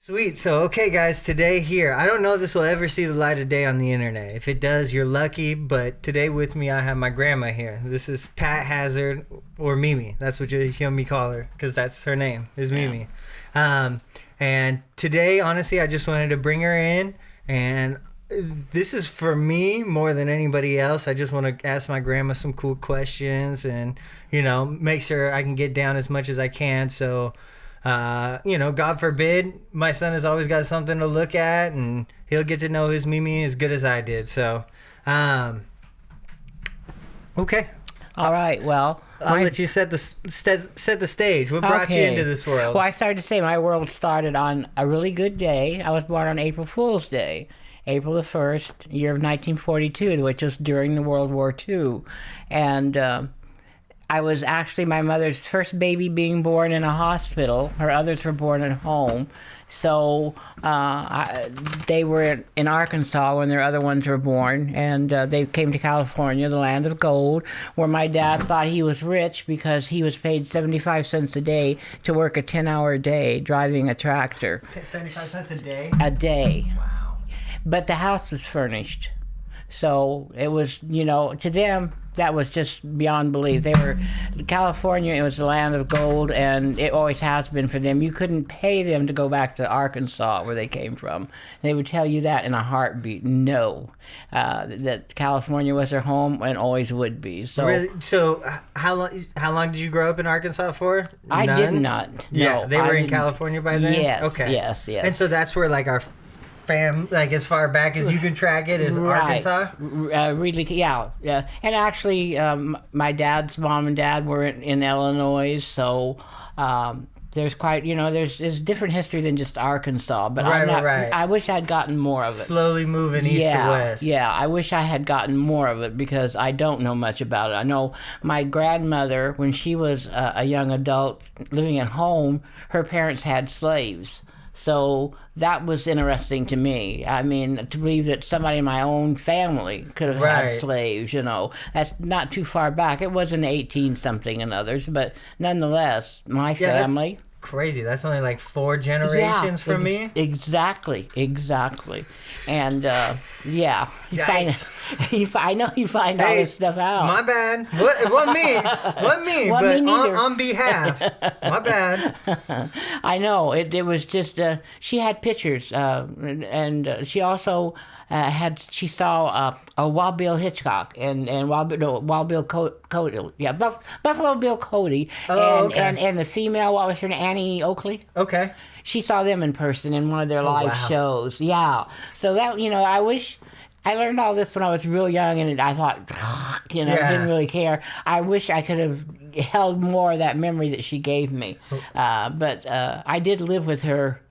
Sweet. So, okay, guys, today here, I don't know if this will ever see the light of day on the internet. If it does, you're lucky. But today with me, I have my grandma here. This is Pat Hasard, or Mimi. That's what you hear me call her, because that's her name, is Mimi. And today, honestly, I just wanted to bring her in. And this is for me more than anybody else. I just want to ask my grandma some cool questions and, make sure I can get down as much as I can. So... God forbid, my son has always got something to look at, and he'll get to know his Mimi as good as I did. So, okay. All right. Well, I'll let you set the stage. What brought you into this world? Well, I started to say my world started on a really good day. I was born on April Fool's Day, April the 1st, year of 1942, which was during the World War II, and. I was actually my mother's first baby being born in a hospital. Her others were born at home. So they were in Arkansas when their other ones were born. And they came to California, the land of gold, where my dad thought he was rich because he was paid 75 cents a day to work a 10-hour day driving a tractor. 75 cents a day? A day. Wow. But the house was furnished. So it was, to them, that was just beyond belief. They were, California, it was the land of gold, and it always has been for them. You couldn't pay them to go back to Arkansas, where they came from. They would tell you that in a heartbeat. No. That California was their home and always would be. So, really? So how long did you grow up in Arkansas for? I did not. Yeah, no, they were in California by then? Yes, okay. yes. And so that's where, our as far back as you can track it is right. Arkansas? Really, yeah. And actually, my dad's mom and dad were in Illinois, so there's quite, there's different history than just Arkansas. But right. I wish I'd gotten more of it. Slowly moving east to west. Yeah, I wish I had gotten more of it because I don't know much about it. I know my grandmother, when she was a young adult living at home, her parents had slaves. So that was interesting to me. I mean, to believe that somebody in my own family could have had slaves, That's not too far back. It wasn't 18-something and others, but nonetheless, my family... That's crazy. That's only 4 generations from me? Exactly. And, I know you find all this stuff out. My bad. What me? But on behalf. My bad. I know. It was just, she had pictures, and she also she saw a Wild Bill Hitchcock and Wild Bill Cody. Yeah, Buffalo Bill Cody. And the female, what was her name? Annie Oakley? Okay. She saw them in person in one of their live shows. Yeah. So that, I wish... I learned all this when I was real young, and I thought, didn't really care. I wish I could have held more of that memory that she gave me. But I did live with her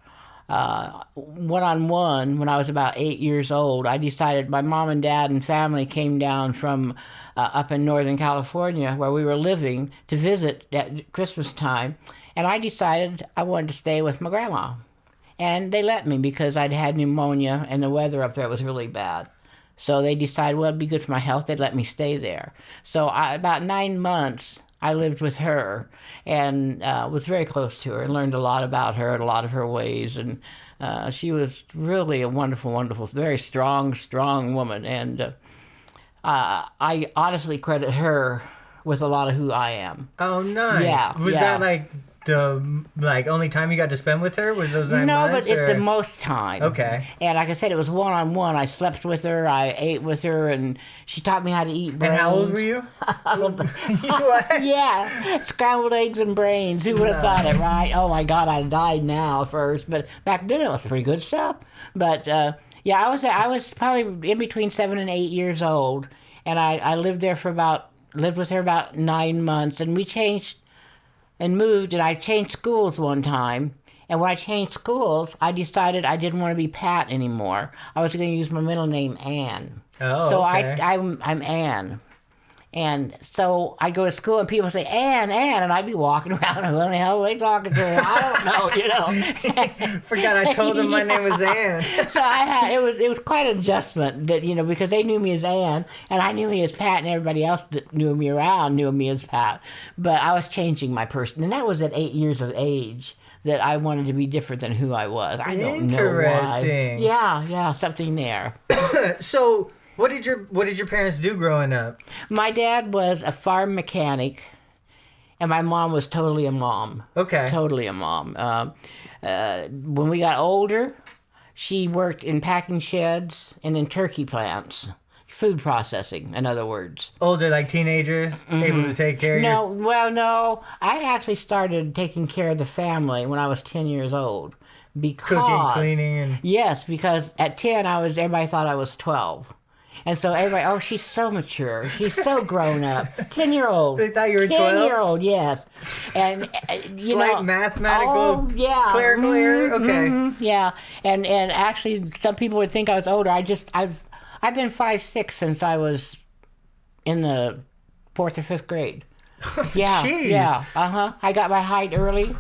one-on-one when I was about 8 years old. I decided my mom and dad and family came down from up in Northern California, where we were living, to visit at Christmas time. And I decided I wanted to stay with my grandma. And they let me because I'd had pneumonia, and the weather up there was really bad. So they decided, well, it'd be good for my health. They'd let me stay there. So about 9 months, I lived with her and was very close to her and learned a lot about her and a lot of her ways. And she was really a wonderful, wonderful, very strong woman. And I honestly credit her with a lot of who I am. Oh, nice. Yeah. Was that the only time you got to spend with her? Was those 9 months? No, but it's the most time. Okay. And like I said, it was one-on-one. I slept with her, I ate with her, and she taught me how to eat brains. And how old were you? What? Yeah, scrambled eggs and brains. Who would have thought it, right? Oh my God, I died now first, but back then it was pretty good stuff. But I was probably in between 7 and 8 years old, and I lived with her about 9 months, and we changed and moved, and I changed schools one time. And when I changed schools, I decided I didn't want to be Pat anymore. I was going to use my middle name, Ann. Oh, so okay. I'm Ann. And so I'd go to school and people would say, Ann, and I'd be walking around and who the hell are they talking to? I don't know, Forgot I told them my name was Ann. So it was quite an adjustment that, because they knew me as Ann and I knew me as Pat, and everybody else that knew me around knew me as Pat. But I was changing my person, and that was at 8 years of age that I wanted to be different than who I was. I don't know why. Interesting. Yeah, something there. So, what did your parents do growing up? My dad was a farm mechanic, and my mom was totally a mom. Okay. Totally a mom. When we got older, she worked in packing sheds and in turkey plants. Food processing, in other words. Older, like teenagers, able to take care of No. I actually started taking care of the family when I was 10 years old. Because, cooking, cleaning, and... Yes, because at 10, everybody thought I was 12. And so everybody, oh, she's so mature. She's so grown up. 10-year-old. They thought you were 12? 10-year-old, yes. And, Slight mathematical, clerical error? Okay. Yeah. And actually, some people would think I was older. I've been 5'6" since I was in the 4th or 5th grade. Yeah. Jeez. Yeah. I got my height early.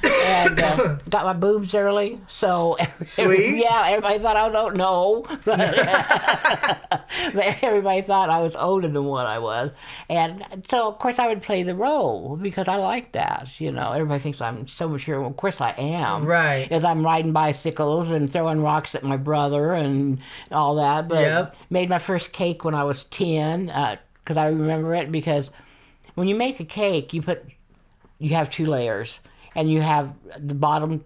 And got my boobs early, so Sweet. Everybody thought I was old. No, but everybody thought I was older than what I was, and so of course I would play the role because I like that. Everybody thinks I'm so mature. Well, of course I am. Right. As I'm riding bicycles and throwing rocks at my brother and all that. But made my first cake when I was 10 because I remember it because when you make a cake, you have 2 layers. And you have the bottom,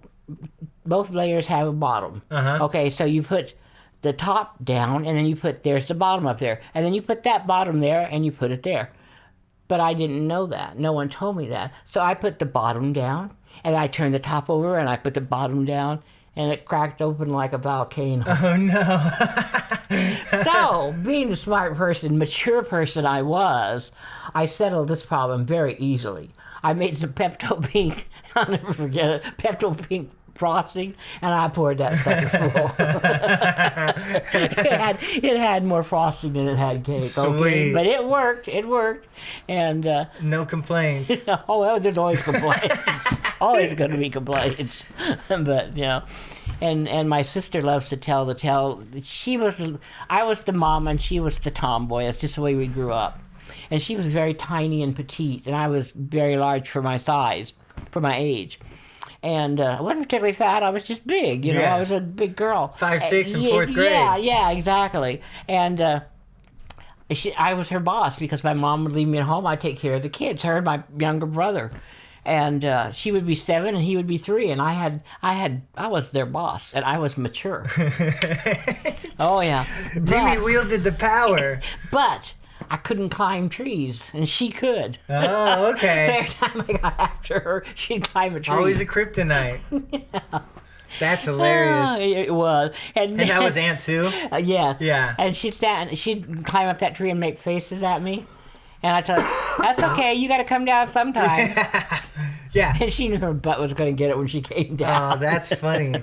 both layers have a bottom. Okay, so you put the top down, and then there's the bottom up there. And then you put that bottom there, and you put it there. But I didn't know that. No one told me that. So I put the bottom down, and I turned the top over, and I put the bottom down, and it cracked open like a volcano. Oh, no. So, being the smart person, mature person I was, I settled this problem very easily. I made some Pepto-Pink, I'll never forget it, Pepto-Pink frosting, and I poured that sucker full. it had more frosting than it had cake. Sweet. Okay? But it worked. And no complaints. Oh, well, there's always complaints. Always going to be complaints. But, and my sister loves to tell the tale. I was the mom and she was the tomboy. That's just the way we grew up. And she was very tiny and petite, and I was very large for my size, for my age. And I wasn't particularly fat. I was just big. I was a big girl. 5'6" in 4th grade. Yeah, exactly. And I was her boss because my mom would leave me at home. I'd take care of the kids, her and my younger brother. And she would be 7 and he would be 3, and I was their boss, and I was mature. Oh yeah, Mimi wielded the power. But I couldn't climb trees, and she could. Oh, okay. So every time I got after her, she'd climb a tree. Always a kryptonite. Yeah. That's hilarious. It was. And that was Aunt Sue? Yeah. Yeah. And she'd climb up that tree and make faces at me. And I told her, that's okay, you got to come down sometime. Yeah. And she knew her butt was going to get it when she came down. Oh, that's funny.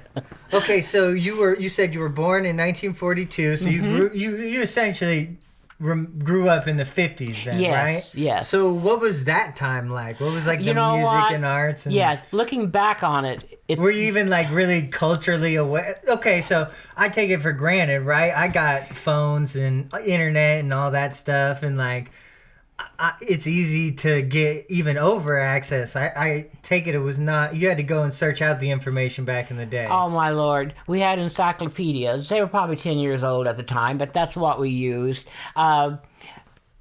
Okay, so you said you were born in 1942, so you essentially grew up in the 50s then, right? Yes. So what was that time like? What was like the music and arts? And yeah, looking back on it. Were you even like really culturally aware? Okay, so I take it for granted, right? I got phones and internet and all that stuff, and like it's easy to get even over access. I take it was not, you had to go and search out the information back in the day. Oh my Lord. We had encyclopedias. They were probably 10 years old at the time, but that's what we used.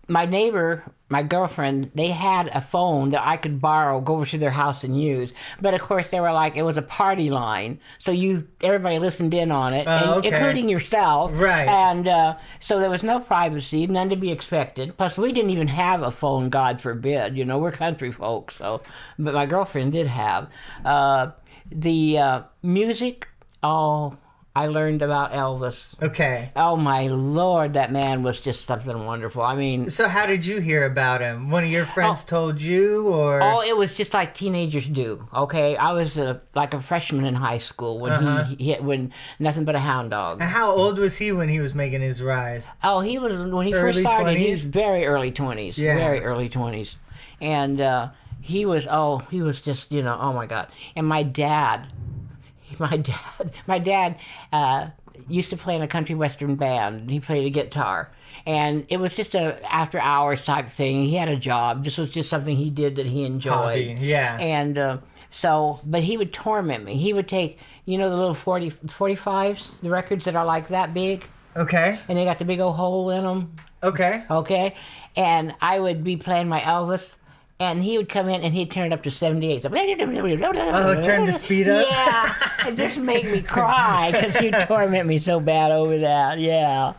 My neighbor, my girlfriend, they had a phone that I could borrow, go over to their house and use. But of course, they were like, it was a party line. So everybody listened in on it, including yourself. Right. And so there was no privacy, none to be expected. Plus, we didn't even have a phone, God forbid. We're country folks. So, but my girlfriend did have. The music, I learned about Elvis. Okay. Oh my Lord, that man was just something wonderful. I mean, so how did you hear about him? One of your friends told you, or? Oh, it was just like teenagers do. Okay, I was like a freshman in high school when he when Nothing But a Hound Dog. And how old was he when he was making his rise? Oh, he was when he early first started. 20s? He was very early 20s. Yeah. Very early 20s, and he was just oh my God. And my dad used to play in a country western band. He played a guitar, and it was just a after hours type thing. He had a job. This was just something he did that he enjoyed. Hobby, yeah. And So, but he would torment me. He would take, the little 45s, the records that are like that big. Okay. And they got the big old hole in them. Okay. Okay. And I would be playing my Elvis, and he would come in and he'd turn it up to 78. Oh, turn the speed up? Yeah. It just made me cry because he'd torment me so bad over that. Yeah.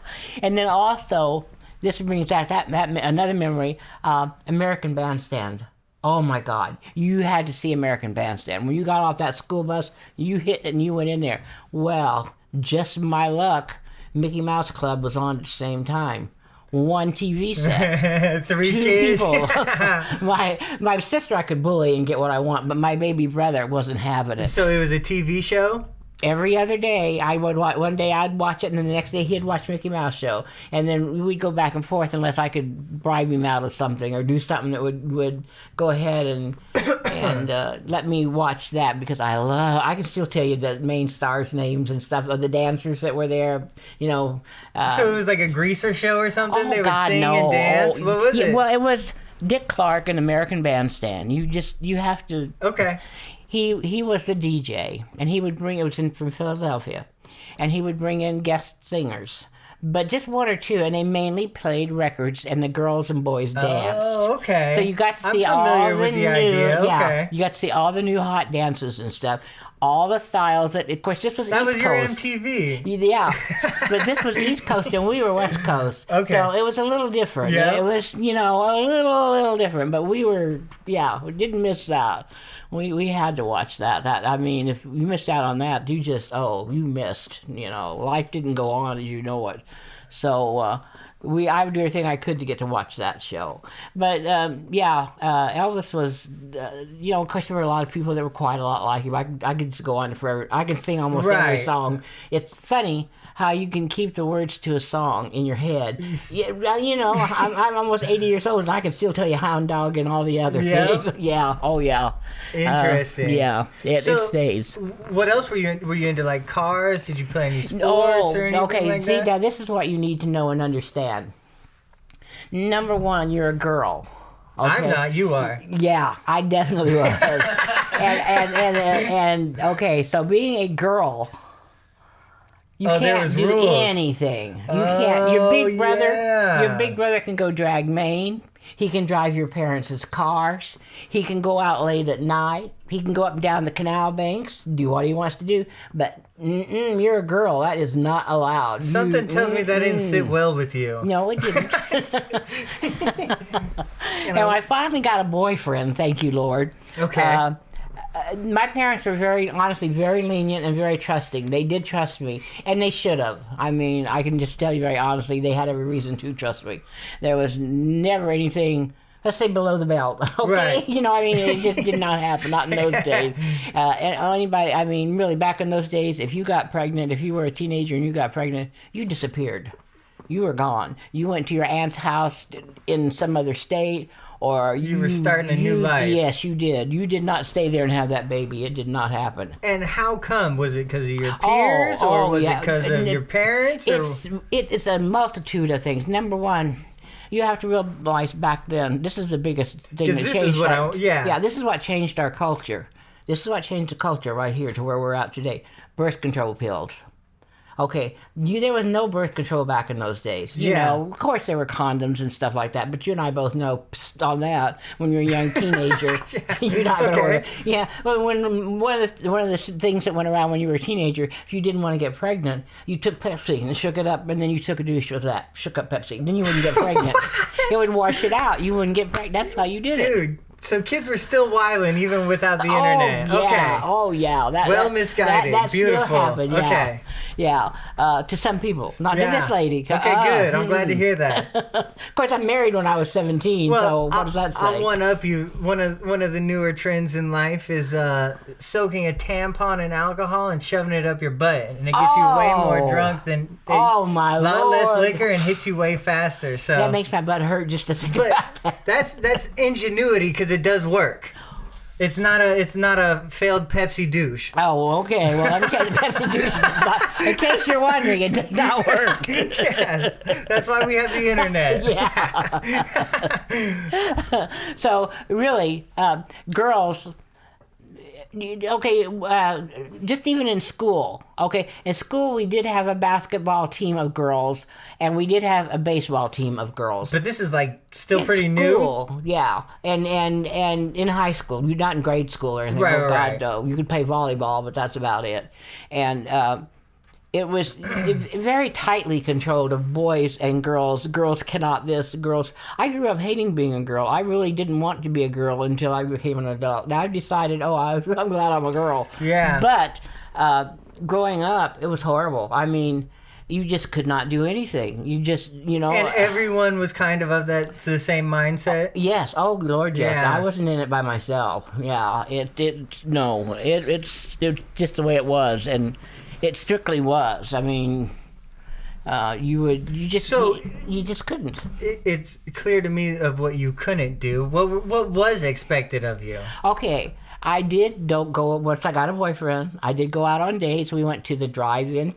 And then also, this brings back that another memory, American Bandstand. Oh my God. You had to see American Bandstand. When you got off that school bus, you hit it and you went in there. Well, just my luck, Mickey Mouse Club was on at the same time. One TV set. Two kids. People. my sister I could bully and get what I want, but my baby brother wasn't having it. So it was a TV show? Every other day, I would watch. One day I'd watch it, and then the next day he'd watch Mickey Mouse show, and then we'd go back and forth unless I could bribe him out of something or do something that would go ahead and let me watch that because I can still tell you the main stars' names and stuff of the dancers that were there. So it was like a greaser show or something. Oh, they would God, sing no. and dance. What was it? Well, it was Dick Clark and American Bandstand. You have to. Okay. He was the DJ, and he would bring, it was from Philadelphia, and he would bring in guest singers, but just one or two, and they mainly played records, and the girls and boys danced. Oh, okay. So you got to see you got to see all the new hot dances and stuff, all the styles that, of course, this was that East was Coast. your MTV. Yeah, but this was East Coast, and we were West Coast. Okay. So it was a little different. Yeah. It was, a little different, but we didn't miss out. We had to watch that. I mean, if you missed out on that, you missed. Life didn't go on as you know it. So I would do everything I could to get to watch that show. But Elvis was, of course there were a lot of people that were quite a lot like him. I could just go on forever. I can sing almost every song. It's funny how you can keep the words to a song in your head. I'm almost 80 years old and I can still tell you Hound Dog and all the other things. Yeah. Oh, yeah. Interesting. It stays. What else were you into, like cars? Did you play any sports or anything like that? Now this is what you need to know and understand. Number one, you're a girl. Okay? I'm not. You are. Yeah, I definitely was. and okay, so being a girl, you can't do anything. You can't. Your big brother can go drag Maine. He can drive your parents' cars. He can go out late at night. He can go up and down the canal banks, do what he wants to do. But you're a girl. That is not allowed. Something tells me that didn't sit well with you. No, it didn't. Now, I finally got a boyfriend, thank you, Lord. Okay. My parents were honestly very lenient and very trusting. They did trust me, and they should have. I mean, I can just tell you very honestly, they had every reason to trust me. There was never anything, let's say, below the belt. Okay, right. It just did not happen, not in those days. And really, back in those days, if you got pregnant, if you were a teenager and you got pregnant, you disappeared. You were gone. You went to your aunt's house in some other state. Or you were starting a new life. Yes, you did. You did not stay there and have that baby. It did not happen. And how come? Was it because of your peers, or was it because of your parents? It's a multitude of things. Number one, you have to realize back then, this is the biggest thing that changed. This is what changed our culture. This is what changed the culture right here to where we're at today. Birth control pills. Okay, there was no birth control back in those days. You know, of course there were condoms and stuff like that, but you and I both know on that when you're a young teenager, you're not going to worry. Yeah, but when one of the things that went around when you were a teenager, if you didn't want to get pregnant, you took Pepsi and shook it up, and then you took a douche with that, shook up Pepsi. Then you wouldn't get pregnant. It would wash it out. You wouldn't get pregnant. That's how you did it. Dude. So kids were still wilding even without the internet. Yeah. Okay. Oh yeah. Misguided. That Beautiful. Still happened. Yeah. Okay. Yeah. To some people, not to this lady. Okay, good. I'm glad to hear that. Of course, I'm married when I was 17. Well, so what does that say? I'll one up you. One of the newer trends in life is soaking a tampon in alcohol and shoving it up your butt, and it gets you way more drunk than my Lord. A lot less liquor and hits you way faster. So that makes my butt hurt just to think about that. That's ingenuity because it does work. It's not a failed Pepsi douche. Oh, okay. Well, let me tell you, Pepsi douche. In case you're wondering, it does not work. Yes, that's why we have the internet. Yeah. So really, girls. Okay, just even in school. Okay, in school we did have a basketball team of girls, and we did have a baseball team of girls. But this is like still In pretty school, yeah, and in high school, you're not in grade school or anything. Right, Oh God, right. no. You could play volleyball, but that's about it. And it was very tightly controlled of boys and girls. Girls cannot this. Girls. I grew up hating being a girl. I really didn't want to be a girl until I became an adult. Now I've decided, I'm glad I'm a girl. Yeah. But growing up, it was horrible. I mean, you just could not do anything. You just, And everyone was kind of the same mindset. Yes. Oh Lord, yes. Yeah. I wasn't in it by myself. Yeah. It's just the way it was, and it strictly was. I mean, you just couldn't. It's clear to me of what you couldn't do. What was expected of you? Okay. Don't go once I got a boyfriend. I did go out on dates. We went to the drive-in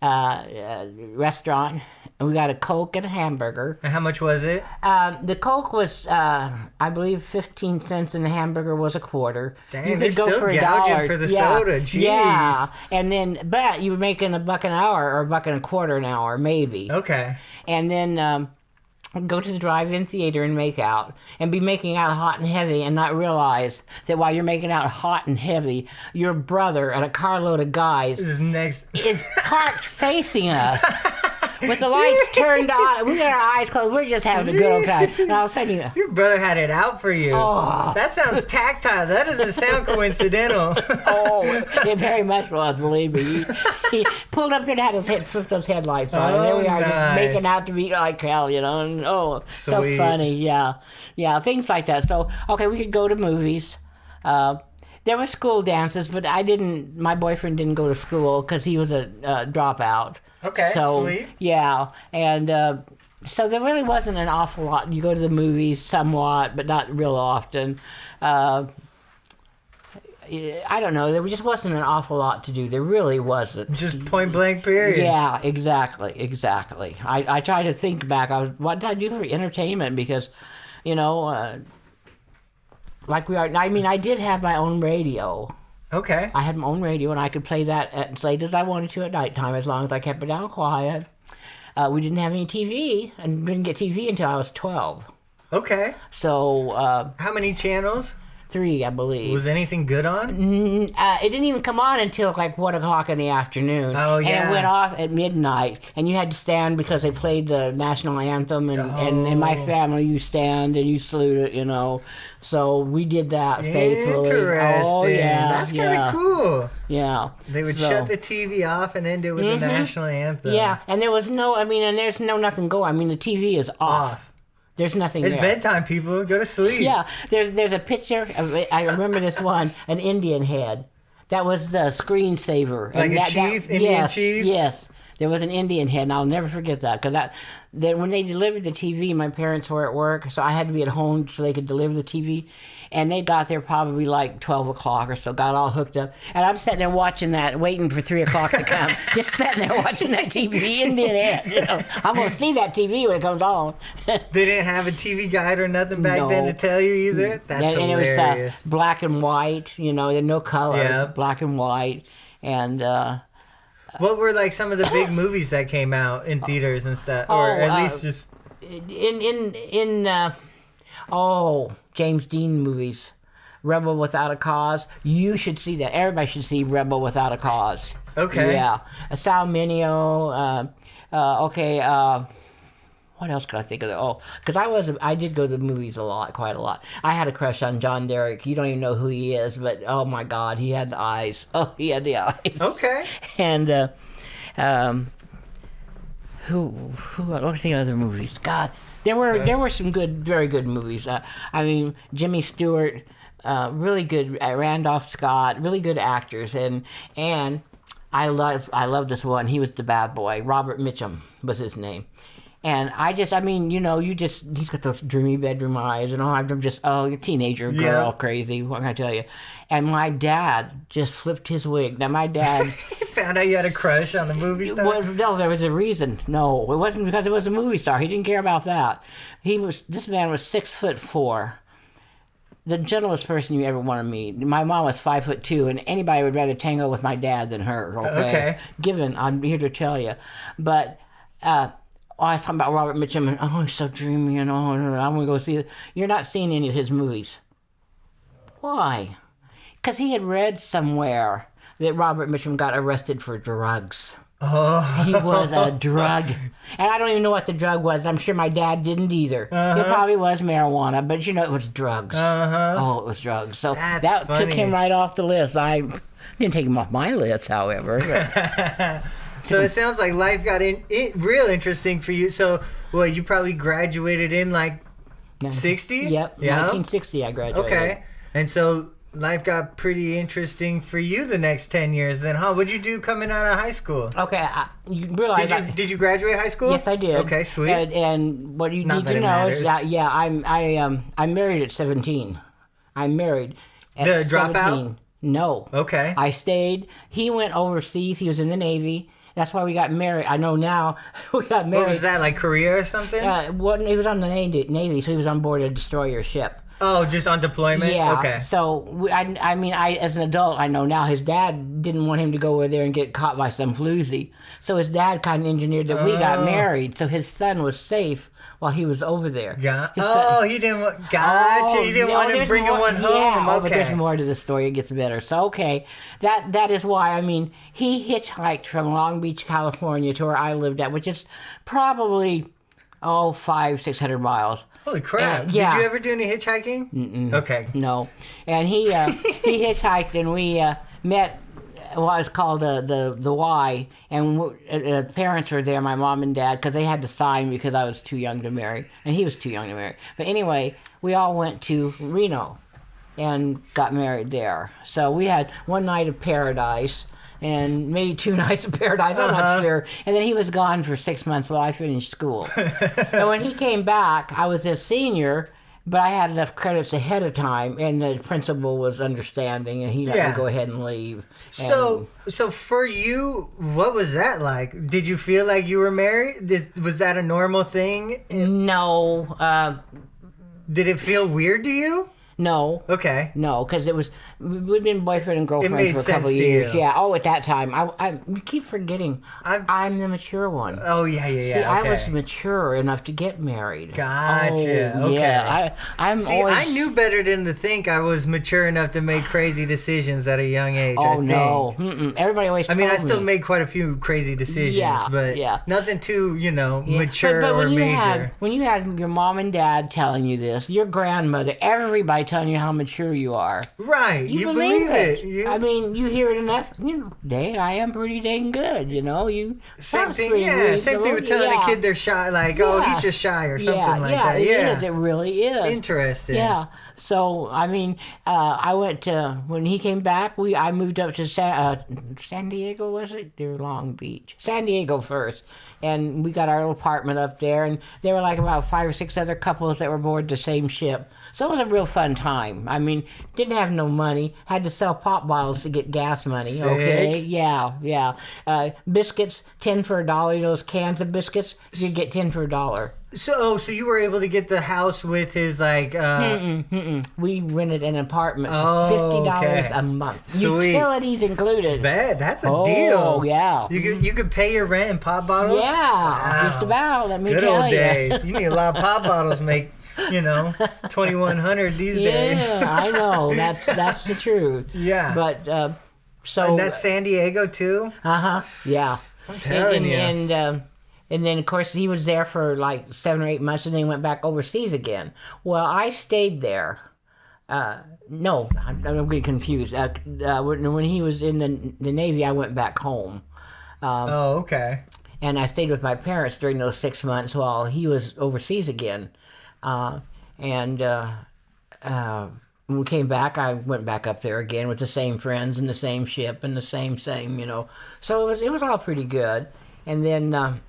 restaurant, and we got a Coke and a hamburger. And how much was it? The Coke was, I believe, 15 cents, and the hamburger was a quarter. Dang, you they're could go still for gouging $1. for the Yeah. soda. Jeez. Yeah, and then, but you were making $1 an hour or $1.25 an hour, maybe. Okay. And then go to the drive-in theater and make out, and be making out hot and heavy, and not realize that while you're making out hot and heavy, your brother and a carload of guys This is next. is parked facing us with the lights turned on. We got our eyes closed. We're just having a good old time. And all of a sudden, Your brother had it out for you. Oh. That sounds tactile. That doesn't sound coincidental. it very much was, believe me. He pulled up and had his head, flipped those headlights on. And there we are, nice. just making out to be like hell, And so Sweet. funny, yeah. Yeah, things like that. So, okay, we could go to movies. There were school dances, but my boyfriend didn't go to school because he was a dropout. Okay, so, sweet. Yeah, and so there really wasn't an awful lot. You go to the movies somewhat, but not real often. I don't know. There just wasn't an awful lot to do. There really wasn't. Just point blank period. Yeah, exactly. I try to think back. What did I do for entertainment? Because, like we are. I mean, I did have my own radio. Okay. I had my own radio, and I could play that as late as I wanted to at nighttime, as long as I kept it down quiet. We didn't have any TV, and didn't get TV until I was 12. Okay. So, How many channels? 3, I believe. Was anything good on? It didn't even come on until like 1 o'clock in the afternoon. Oh, yeah. And it went off at midnight, and you had to stand because they played the national anthem, and in my family you stand and you salute it, So we did that faithfully. Interesting. Oh, yeah. That's kind of cool. Yeah. They would shut the TV off and end it with the national anthem. Yeah, and there was and there's nothing going. I mean, the TV is off. There's nothing It's there. bedtime, people. Go to sleep. Yeah, there's a picture of I remember this one, an Indian head. That was the screensaver. Like a chief, Indian chief? Yes. There was an Indian head, and I'll never forget that. Because when they delivered the TV, my parents were at work, so I had to be at home so they could deliver the TV. And they got there probably like 12 o'clock or so, got all hooked up. And I'm sitting there watching that, waiting for 3 o'clock to come. Just sitting there watching that TV, Indian head. I'm going to see that TV when it comes on. They didn't have a TV guide or nothing back No. then to tell you either? That's and hilarious. it was black and white, no color, Yeah. black and white. And What were like some of the big movies that came out in theaters and stuff? Or at least just... James Dean movies. Rebel Without a Cause. You should see that. Everybody should see Rebel Without a Cause. Okay. Yeah. Sal Mineo. What else could I think of? Because I did go to the movies quite a lot. I had a crush on John Derek. You don't even know who he is, but oh my God, he had the eyes. Oh, he had the eyes. Okay. And what was the other movies? God, there were some very good movies. Jimmy Stewart, really good. Randolph Scott, really good actors, and I love this one. He was the bad boy. Robert Mitchum was his name. And he's got those dreamy bedroom eyes, and I'm just, you're teenager girl, crazy. What can I tell you? And my dad just flipped his wig. Now, my dad... Found out you had a crush on the movie star? Well, no, there was a reason. No, it wasn't because it was a movie star. He didn't care about that. This man was 6'4", the gentlest person you ever want to meet. My mom was 5'2", and anybody would rather tango with my dad than her. Okay. Given, I'm here to tell you, but. I was talking about Robert Mitchum, and he's so dreamy, and I'm gonna go see it. You're not seeing any of his movies. Why? Because he had read somewhere that Robert Mitchum got arrested for drugs. Oh. He was a drug. And I don't even know what the drug was. I'm sure my dad didn't either. It probably was marijuana, but it was drugs. Oh, it was drugs. So that took him right off the list. I didn't take him off my list, however. So it sounds like life got real interesting for you. So, well, you probably graduated in like 60? Yep, yeah? 1960 I graduated. Okay. And so life got pretty interesting for you the next 10 years then, huh? What'd you do coming out of high school? Okay, you realize... Did you graduate high school? Yes, I did. Okay, sweet. And what you need to know is that, I'm married at 17. I'm married at 17. The dropout? No. Okay. I stayed. He went overseas. He was in the Navy. That's why we got married. I know now we got married. What was that, like Korea or something? He was on the Navy, so he was on board a destroyer ship. Oh, just on deployment? Yeah. Okay. So, I as an adult, I know now his dad didn't want him to go over there and get caught by some floozy. So his dad kind of engineered that we got married, so his son was safe while he was over there. Yeah. He didn't want... Gotcha. He didn't want him bringing one home. Yeah, okay. But there's more to the story. It gets better. So, okay. That is why, he hitchhiked from Long Beach, California to where I lived at, which is probably, 500-600 miles. Holy crap. Yeah. Did you ever do any hitchhiking? Mm-mm. Okay. No. And he hitchhiked, and we met what was called the Y, and parents were there, my mom and dad, because they had to sign because I was too young to marry, and he was too young to marry. But anyway, we all went to Reno and got married there. So we had one night of paradise, and maybe 2 nights of paradise, I'm not sure. And then he was gone for 6 months while I finished school. And when he came back, I was a senior, but I had enough credits ahead of time, and the principal was understanding, and he let me go ahead and leave. So for you, what was that like? Did you feel like you were married? Was that a normal thing? No. Did it feel weird to you? No. Okay. No, because we'd been boyfriend and girlfriend for a couple of years. Yeah. Oh, at that time, I keep forgetting. I'm the mature one. Oh yeah. See, I was mature enough to get married. Gotcha. Oh, okay. Yeah. I knew better than to think I was mature enough to make crazy decisions at a young age. Oh I think. No. Mm-mm. Everybody always. I still made quite a few crazy decisions, but nothing too, mature or major. When you had your mom and dad telling you this, your grandmother, everybody telling you how mature you are. Right. You believe it. You hear it enough. Dang, I am pretty dang good. Same thing. Yeah. Same thing with telling a kid they're shy. Like, he's just shy or something like that. Yeah. It really is. Interesting. Yeah. So I went to when he came back. I moved up to San Diego. Was it? They were Long Beach, San Diego first, and we got our little apartment up there. And there were like about 5 or 6 other couples that were aboard the same ship. So it was a real fun time. Didn't have no money. Had to sell pop bottles to get gas money. Sick. Okay. Yeah. Biscuits, 10 for $1. Those cans of biscuits, you get 10 for $1. So you were able to get the house with his like. We rented an apartment for $50 a month, Sweet. Utilities included. Bet that's a deal. Oh yeah. You could pay your rent in pop bottles. Yeah, wow. Just about. Let me Good tell old you. days. You need a lot of pop bottles to make. 2,100 these days. Yeah, I know. That's the truth. Yeah. But and that's San Diego too. Yeah. I'm telling you. And then of course he was there for like 7 or 8 months, and then he went back overseas again. Well, I stayed there. No, I'm getting confused. When he was in the Navy, I went back home. Okay. And I stayed with my parents during those 6 months while he was overseas again. When we came back, I went back up there again with the same friends and the same ship and the same. So it was all pretty good. And then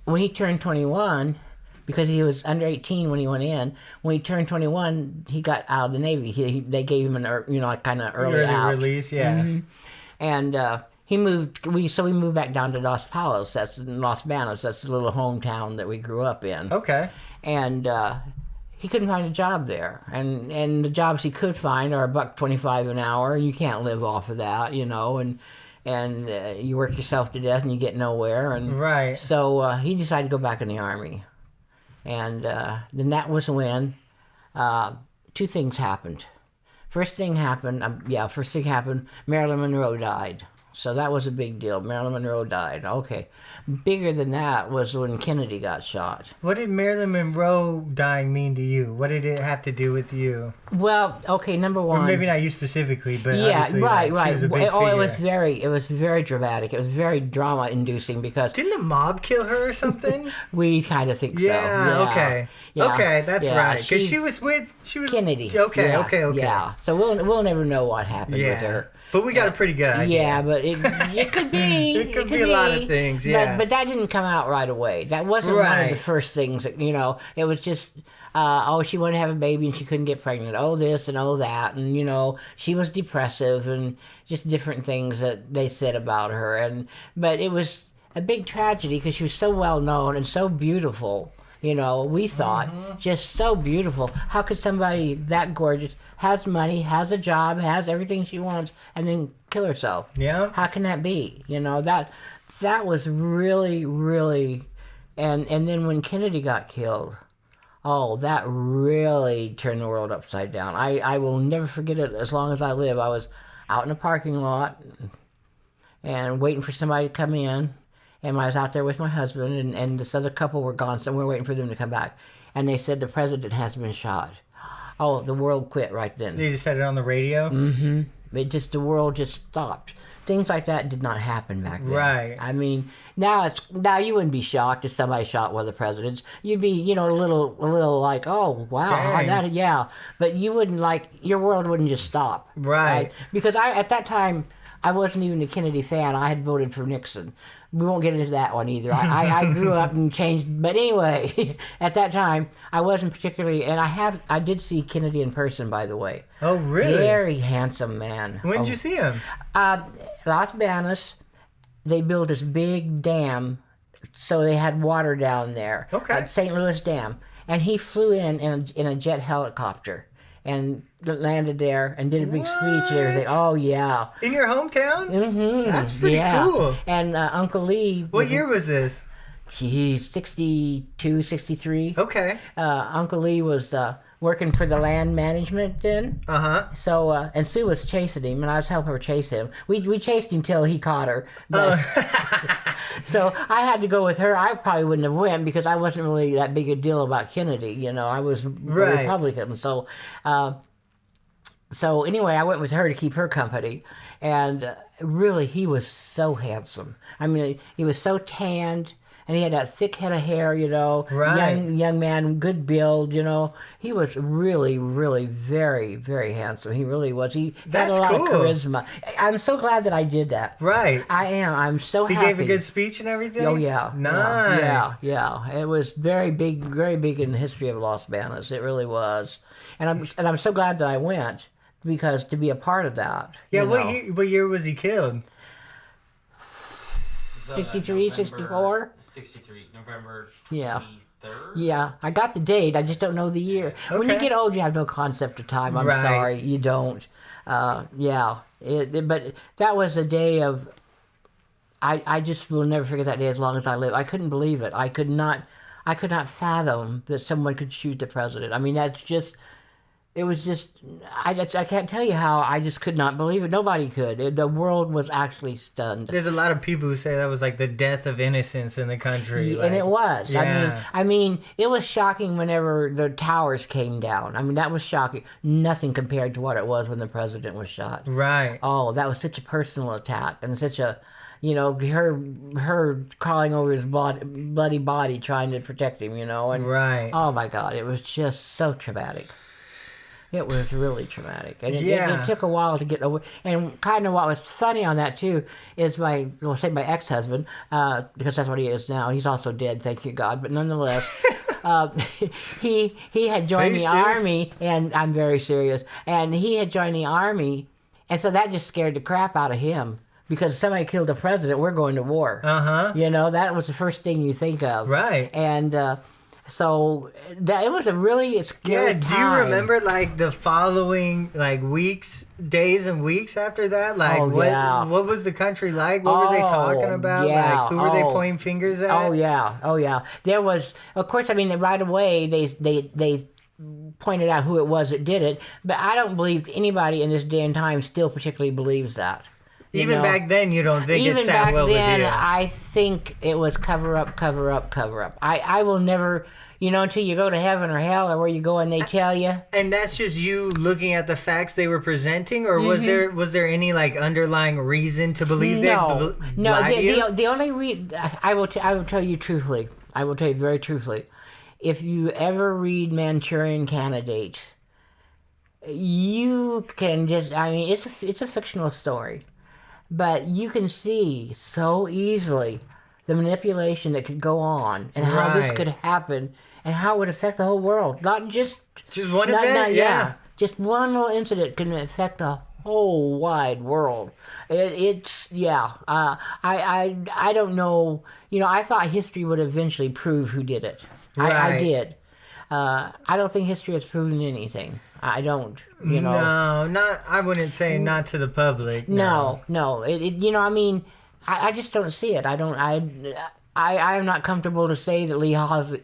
when he turned 21, because he was under 18 when he went in, when he turned 21, he got out of the Navy. They gave him an kind of early out release, yeah. Mm-hmm. And he moved. We moved back down to Los Palos. That's in Los Banos. That's the little hometown that we grew up in. Okay. And he couldn't find a job there, and the jobs he could find are $1.25 an hour, and you can't live off of that, and you work yourself to death and you get nowhere, and right. So he decided to go back in the Army, and then that was when two things happened. First thing happened, Marilyn Monroe died. So that was a big deal. Marilyn Monroe died. Okay. Bigger than that was when Kennedy got shot. What did Marilyn Monroe dying mean to you? What did it have to do with you? Well, okay, number one. Or maybe not you specifically, but yeah, obviously right. She was a big figure. It was very dramatic. It was very drama inducing because didn't the mob kill her or something? We kind of think so. Yeah. Okay. Yeah. Okay, that's right. Because she was Kennedy. Okay. Okay. Yeah. So we'll never know what happened with her. But we got a pretty good idea. Yeah, but it could be. It could be a lot of things, yeah. But that didn't come out right away. That wasn't one of the first things that, it was just, she wanted to have a baby and she couldn't get pregnant. Oh, this and oh, that. And, she was depressive and just different things that they said about her. But it was a big tragedy because she was so well known and so beautiful. We thought, just so beautiful. How could somebody that gorgeous, has money, has a job, has everything she wants, and then kill herself? Yeah. How can that be? That was really, really... And then when Kennedy got killed, that really turned the world upside down. I will never forget it as long as I live. I was out in the parking lot and waiting for somebody to come in. And I was out there with my husband, and this other couple were gone, so we were waiting for them to come back. And they said, the president has been shot. Oh, the world quit right then. They just said it on the radio? Mm-hmm. The world just stopped. Things like that did not happen back then. Right. I mean, now you wouldn't be shocked if somebody shot one of the presidents. You'd be, a little like, oh, wow. Yeah. But you wouldn't your world wouldn't just stop. Right. Because at that time, I wasn't even a Kennedy fan. I had voted for Nixon. We won't get into that one either. I grew up and changed. But anyway, at that time, I wasn't particularly... And I did see Kennedy in person, by the way. Oh, really? Very handsome man. When did you see him? Las Vegas. They built this big dam, so they had water down there. Okay. St. Louis Dam. And he flew in a jet helicopter and landed there and did a big speech and everything. Oh, yeah. In your hometown? Mm-hmm. That's pretty cool. And Uncle Lee... What year was this? Geez, 62, 63. Okay. Uncle Lee was working for the land management then. Uh-huh. So, and Sue was chasing him, and I was helping her chase him. We chased him till he caught her. But, so I had to go with her. I probably wouldn't have went because I wasn't really that big a deal about Kennedy. I was a Republican. So, so anyway, I went with her to keep her company. And really, he was so handsome. I mean, he was so tanned. And he had that thick head of hair, Right. young man, good build, He was really, really very, very handsome. He really was. He had a lot of charisma. I'm so glad that I did that. Right. I am. I'm so happy. He gave a good speech and everything? Oh, yeah. Nice. Yeah. It was very big in the history of Las Vegas. It really was. And I'm so glad that I went because to be a part of that. Yeah, what year was he killed? 63, 64? 63, November 23rd? Yeah, I got the date, I just don't know the year. Okay. When you get old, you have no concept of time. I'm sorry, you don't. But that was a day of... I just will never forget that day as long as I live. I couldn't believe it. I could not fathom that someone could shoot the president. I mean, that's just... It was just, I can't tell you how, I just could not believe it. Nobody could. The world was actually stunned. There's a lot of people who say that was like the death of innocence in the country. And it was. Yeah. I mean, it was shocking whenever the towers came down. I mean, that was shocking. Nothing compared to what it was when the president was shot. Right. Oh, that was such a personal attack and such a... her crawling over his bloody body trying to protect him, and right. Oh my God, it was just so traumatic. It was really traumatic, and it took a while to get over. And kind of what was funny on that too is my ex-husband, because that's what he is now. He's also dead, thank you God. But nonetheless, he had joined the army, and I'm very serious. And he had joined the army, and so that just scared the crap out of him. Because somebody killed the president, we're going to war. Uh-huh. That was the first thing you think of. Right. And So that it was a really scary time. Do you remember like the following like weeks, days and weeks after that? Like what was the country like? What were they talking about? Yeah. Like who were they pointing fingers at? Oh yeah. There was, of course, I mean, right away they pointed out who it was that did it, but I don't believe anybody in this day and time still particularly believes that. Even back then, you don't think it sat well with you. Even back then, I think it was cover up. I will never, until you go to heaven or hell or where you go and they tell you. And that's just you looking at the facts they were presenting, or was there any like underlying reason to believe no, that? No. The only reason I will tell you truthfully. I will tell you very truthfully. If you ever read Manchurian Candidate, you can just. I mean, it's a fictional story. But you can see so easily the manipulation that could go on and how this could happen and how it would affect the whole world. Not just one event, yeah. Just one little incident can affect the whole wide world. I don't know. I thought history would eventually prove who did it. Right. I did. I don't think history has proven anything. I don't, No, I wouldn't say not to the public. No. I mean, I just don't see it. I am not comfortable to say that Lee Oswald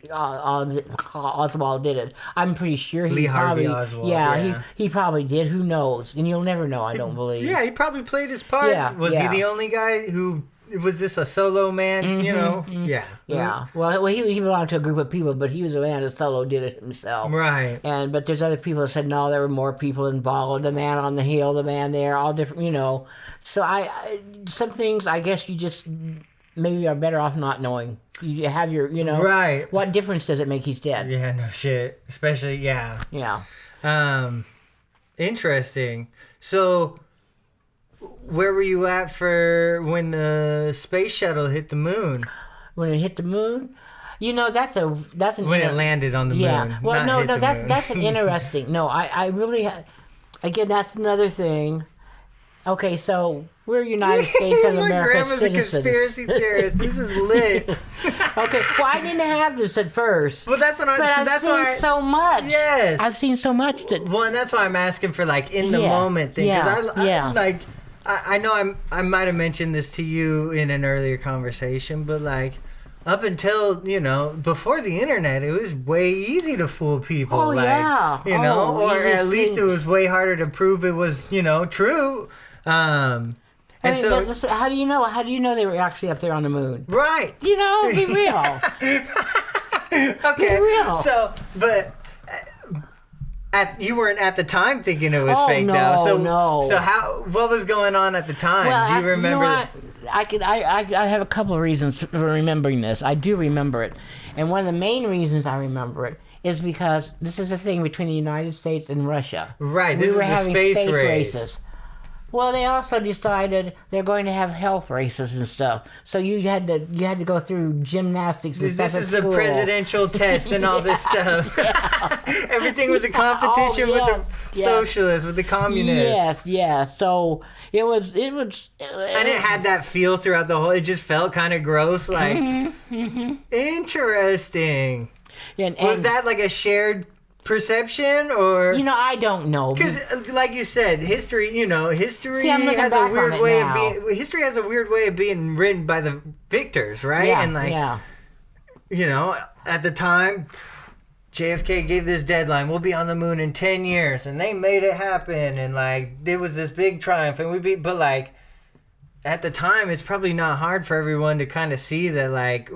did it. I'm pretty sure Lee Harvey Oswald. Yeah. He probably did. Who knows? And you'll never know, I don't believe. Yeah, he probably played his part. Yeah, Was he the only guy who... Was this a solo man? Yeah. Yeah. Well, he belonged to a group of people, but he was a man that solo did it himself. Right. But there's other people that said no, there were more people involved. The man on the hill, the man there, all different. So some things I guess you just maybe are better off not knowing. You have your, Right. What difference does it make? He's dead. Yeah. No shit. Especially Yeah. Interesting. So. Where were you at for when the space shuttle hit the moon? When it hit the moon? That's an when it landed on the moon. Yeah. Well, that's an interesting. No, I really again, that's another thing. Okay, so we're United States of America My grandma's citizens. a conspiracy theorist. This is lit. Okay, well, I didn't have this at first. Well, that's what I've seen so much. Yes. I've seen so much that. Well, and that's why I'm asking for like in the moment thing, because I like. I know I might have mentioned this to you in an earlier conversation, but like up until, before the internet, it was way easy to fool people. Oh, like, yeah. Or at least it was way harder to prove it was, true. And how do you know? How do you know they were actually up there on the moon? Right. Be real. Okay. Be real. So, but... you weren't at the time thinking it was fake, though. So what was going on at the time? Well, do you remember? I have a couple of reasons for remembering this. I do remember it, and one of the main reasons I remember it is because this is a thing between the United States and Russia. Right. This is the space races. Well, they also decided they're going to have health races and stuff. So you had to go through gymnastics and stuff. This is a presidential test and all this stuff. Everything was a competition with the socialists, with the communists. Yes. So it was. And it had that feel throughout the whole. It just felt kind of gross. Like interesting. And was that like a shared perception, or I don't know, because like you said, history has a weird way of being written by the victors, right? And at the time JFK gave this deadline, we'll be on the moon in 10 years, and they made it happen, and like there was this big triumph, and but like at the time it's probably not hard for everyone to kind of see that, like,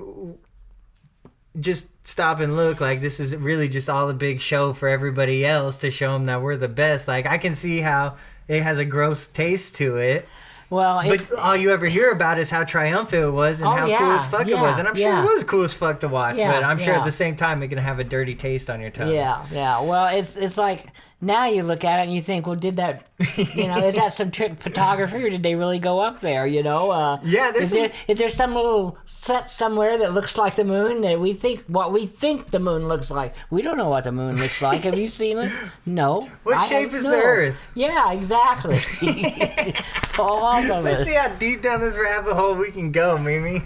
just stop and look, like this is really just all a big show for everybody else to show them that we're the best. Like I can see how it has a gross taste to it. Well, but all you ever hear about is how triumphant it was and how cool as fuck it was. And I'm sure it was cool as fuck to watch, but I'm sure at the same time it can have a dirty taste on your tongue. Yeah. Well, it's like Now you look at it and you think, well, is that some trick photography, or did they really go up there? Yeah, is there some little set somewhere that looks like the moon that we think the moon looks like? We don't know what the moon looks like. Have you seen it? No. What shape is the Earth? Yeah, exactly. Fall off of Let's it. see how deep down this rabbit hole we can go, Mimi.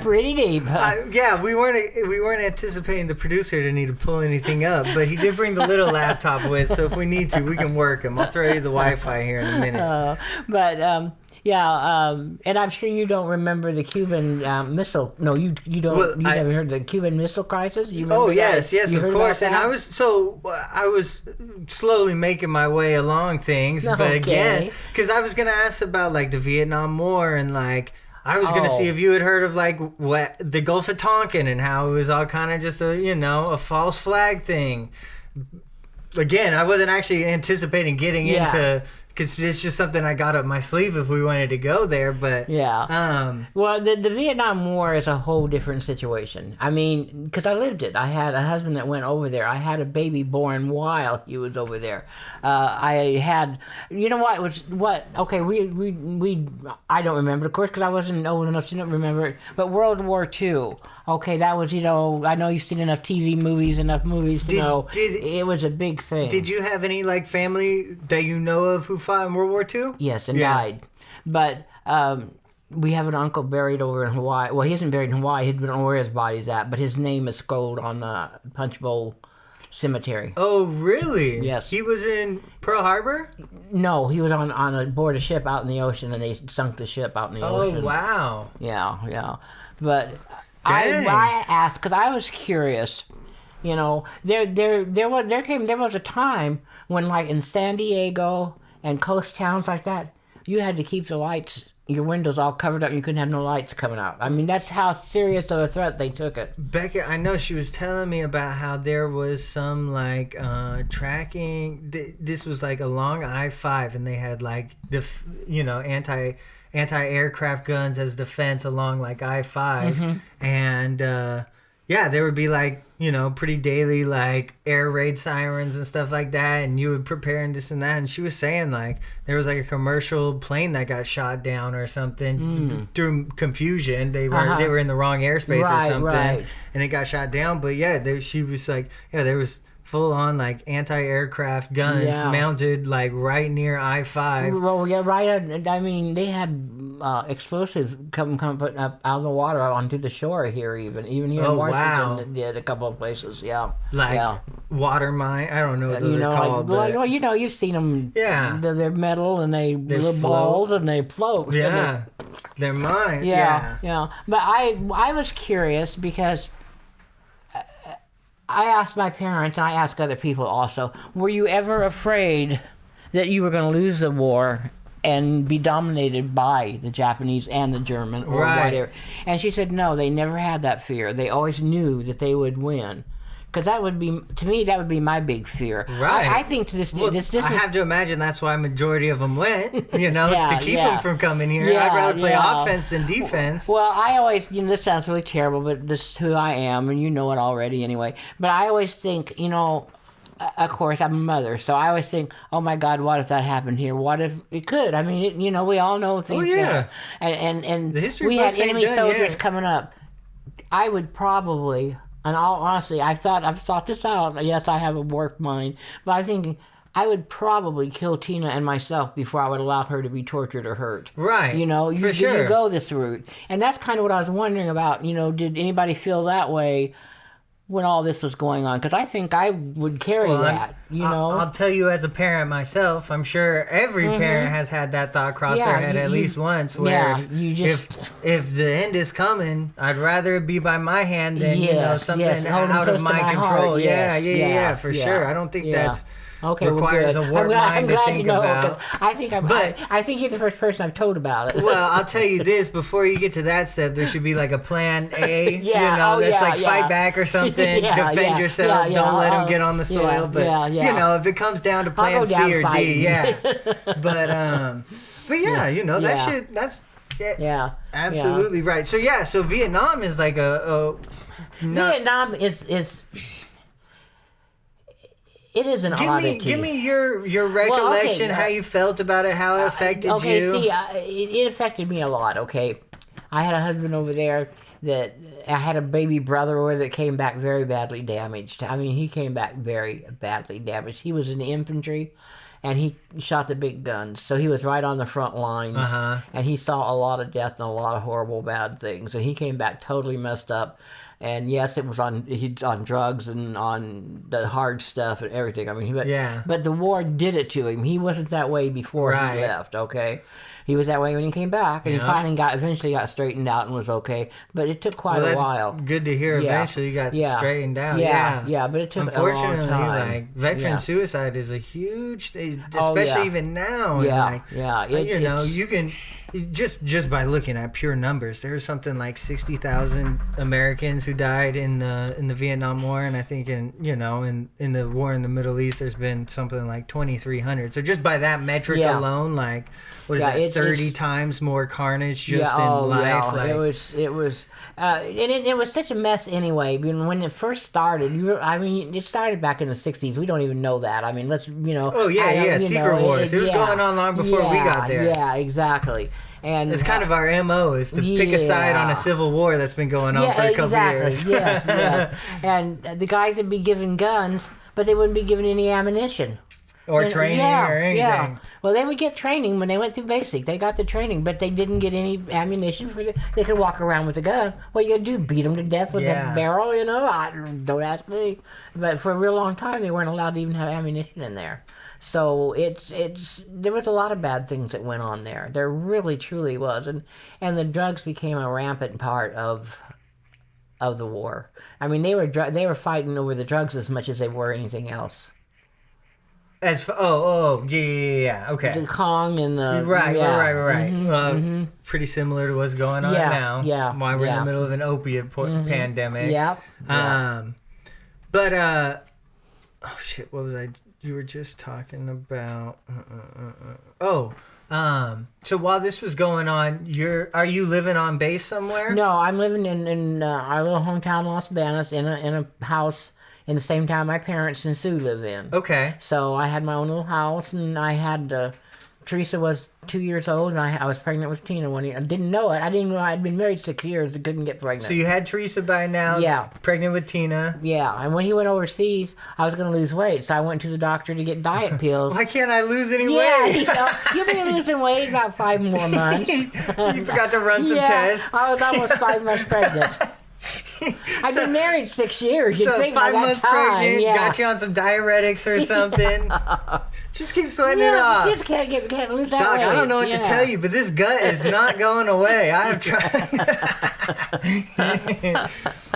Pretty deep. Yeah, we weren't anticipating the producer to need to pull anything up, but he did bring the little laptop with, so if we need to, we can work him. I'll throw you the Wi-Fi here in a minute. And I'm sure you don't remember the Cuban missile. No, you don't. Well, you never heard the Cuban Missile Crisis? You Oh remember that? yes, You of heard course. about And that? I was slowly making my way along things, but Okay. again, because I was gonna ask about like the Vietnam War and like. I was gonna see if you had heard of like what the Gulf of Tonkin and how it was all kind of just a false flag thing. Again, I wasn't actually anticipating getting into, because it's just something I got up my sleeve if we wanted to go there. But well, the Vietnam War is a whole different situation. I mean, because I lived it. I had a husband that went over there. I had a baby born while he was over there. I had, okay, I don't remember, of course, because I wasn't old enough to remember it, but World War II. Okay, that was, I know you've seen enough TV movies, to know it was a big thing. Did you have any like family that you know of who fought in World War II? Yes, and died. But we have an uncle buried over in Hawaii. Well, he isn't buried in Hawaii. He don't know where his body's at, but his name is scrolled on the Punch Bowl Cemetery. Oh, really? Yes. He was in Pearl Harbor? No, he was on board a ship out in the ocean, and they sunk the ship out in the ocean. Oh, wow. Yeah. But Dang. I asked because I was curious. There was a time when, like in San Diego and coast towns like that, you had to keep your windows all covered up. And you couldn't have no lights coming out. I mean, that's how serious of a threat they took it. Becca, I know she was telling me about how there was some like tracking. This was like along I-5, and they had like anti-aircraft guns as defense along like I-5, and there would be like pretty daily like air raid sirens and stuff like that, and you would prepare and this and that. And she was saying like there was like a commercial plane that got shot down or something through confusion. They were in the wrong airspace or something, and it got shot down. But she was like, there was full on like anti-aircraft guns mounted like right near I-5. Well, yeah, right. I mean, they had explosives come putting up out of the water onto the shore here, even here in Washington. Wow. Did a couple of places, water mine. I don't know what those are called. Well, you've seen them. Yeah, they're metal and they little balls and they float. Yeah, they're mine. Yeah. But I was curious because I asked my parents, and I asked other people also, were you ever afraid that you were going to lose the war and be dominated by the Japanese and the German or whatever? And she said, no, they never had that fear. They always knew that they would win. Because that would be my big fear. Right. I think to this day, I have to imagine that's why a majority of them went, to keep them from coming here. I'd rather play offense than defense. Well, I always, this sounds really terrible, but this is who I am, and you know it already anyway. But I always think, of course, I'm a mother, so I always think, oh my God, what if that happened here? What if it could? I mean, we all know things. Oh, yeah. And the history we had enemy soldiers yet. coming up. I would probably... And all honestly, I've thought this out. Yes, I have a warped mind, but I think I would probably kill Tina and myself before I would allow her to be tortured or hurt. Right. You go this route, and that's kind of what I was wondering about. Did anybody feel that way when all this was going on? Because I think I would carry that. I'll tell you, as a parent myself, I'm sure every parent has had that thought cross their head at least once. Where if the end is coming, I'd rather it be by my hand than something out of my control. Yeah, for sure. I don't think that's. Okay, requires a warped mind to think about. I think you're the first person I've told about it. Well, I'll tell you this: before you get to that step, there should be like a plan A. Fight back or something, defend yourself, don't let them get on the soil. If it comes down to plan C or D, But that shit. That's absolutely right. So Vietnam is like Vietnam is. it is an oddity. Give me your recollection, how you felt about it, how it affected you. Okay, see, it affected me a lot, okay? I had a husband over there that I had a baby brother over that came back very badly damaged. I mean, he came back very badly damaged. He was in the infantry, and he shot the big guns. So he was right on the front lines, and he saw a lot of death and a lot of horrible bad things. And he came back totally messed up. And yes, it was he's on drugs and on the hard stuff and everything. I mean, but the war did it to him. He wasn't that way before he left, okay? He was that way when he came back, and he finally eventually got straightened out and was okay. But it took quite a while. Good to hear. Eventually, you got straightened out. Yeah, but it took a long time. Unfortunately, like veteran suicide is a huge thing, especially even now. You can. Just by looking at pure numbers, there's something like 60,000 Americans who died in the Vietnam War, and I think in the war in the Middle East, there's been something like 2,300. So just by that metric alone, like what is that? 30 times more carnage just in life. Yeah. Like, it was such a mess anyway. When it first started, it started back in the 60s. We don't even know that. I mean, Secret Wars. It was going on long before we got there. Yeah, exactly. And it's kind of our MO is to pick a side on a civil war that's been going on for a couple years. Yes. And the guys would be given guns, but they wouldn't be given any ammunition. Or training or anything. Yeah. Well, they would get training when they went through basic. They got the training, but they didn't get any ammunition they could walk around with a gun. What are you going to do? Beat them to death with a barrel? Don't ask me. But for a real long time, they weren't allowed to even have ammunition in there. So there was a lot of bad things that went on there. There really, truly was. And the drugs became a rampant part of the war. I mean, they were fighting over the drugs as much as they were anything else. Okay. The Kong and the right. Pretty similar to what's going on now. Yeah. Why we're in the middle of an opiate pandemic. Yeah. Oh shit! What was I? You were just talking about. So while this was going on, are you living on base somewhere? No, I'm living in our little hometown, Los Banos, in a house in the same town my parents and Sue live in. Okay. So I had my own little house, and I had Teresa was 2 years old, and I was pregnant with Tina one year. I didn't know it. I didn't know I'd been married 6 years and couldn't get pregnant. So you had Teresa by now. Yeah. Pregnant with Tina. Yeah. And when he went overseas, I was going to lose weight, so I went to the doctor to get diet pills. Why can't I lose any weight? Yeah. He said, you'll be losing weight in about 5 more months. You forgot to run some tests. I was almost 5 months pregnant. I've been married 6 years. You'd think 5 months pregnant, yeah. Got you on some diuretics or something. Just keep sweating it off. Just can't lose that Doc, weight. I don't know what to tell you, but this gut is not going away. I have tried.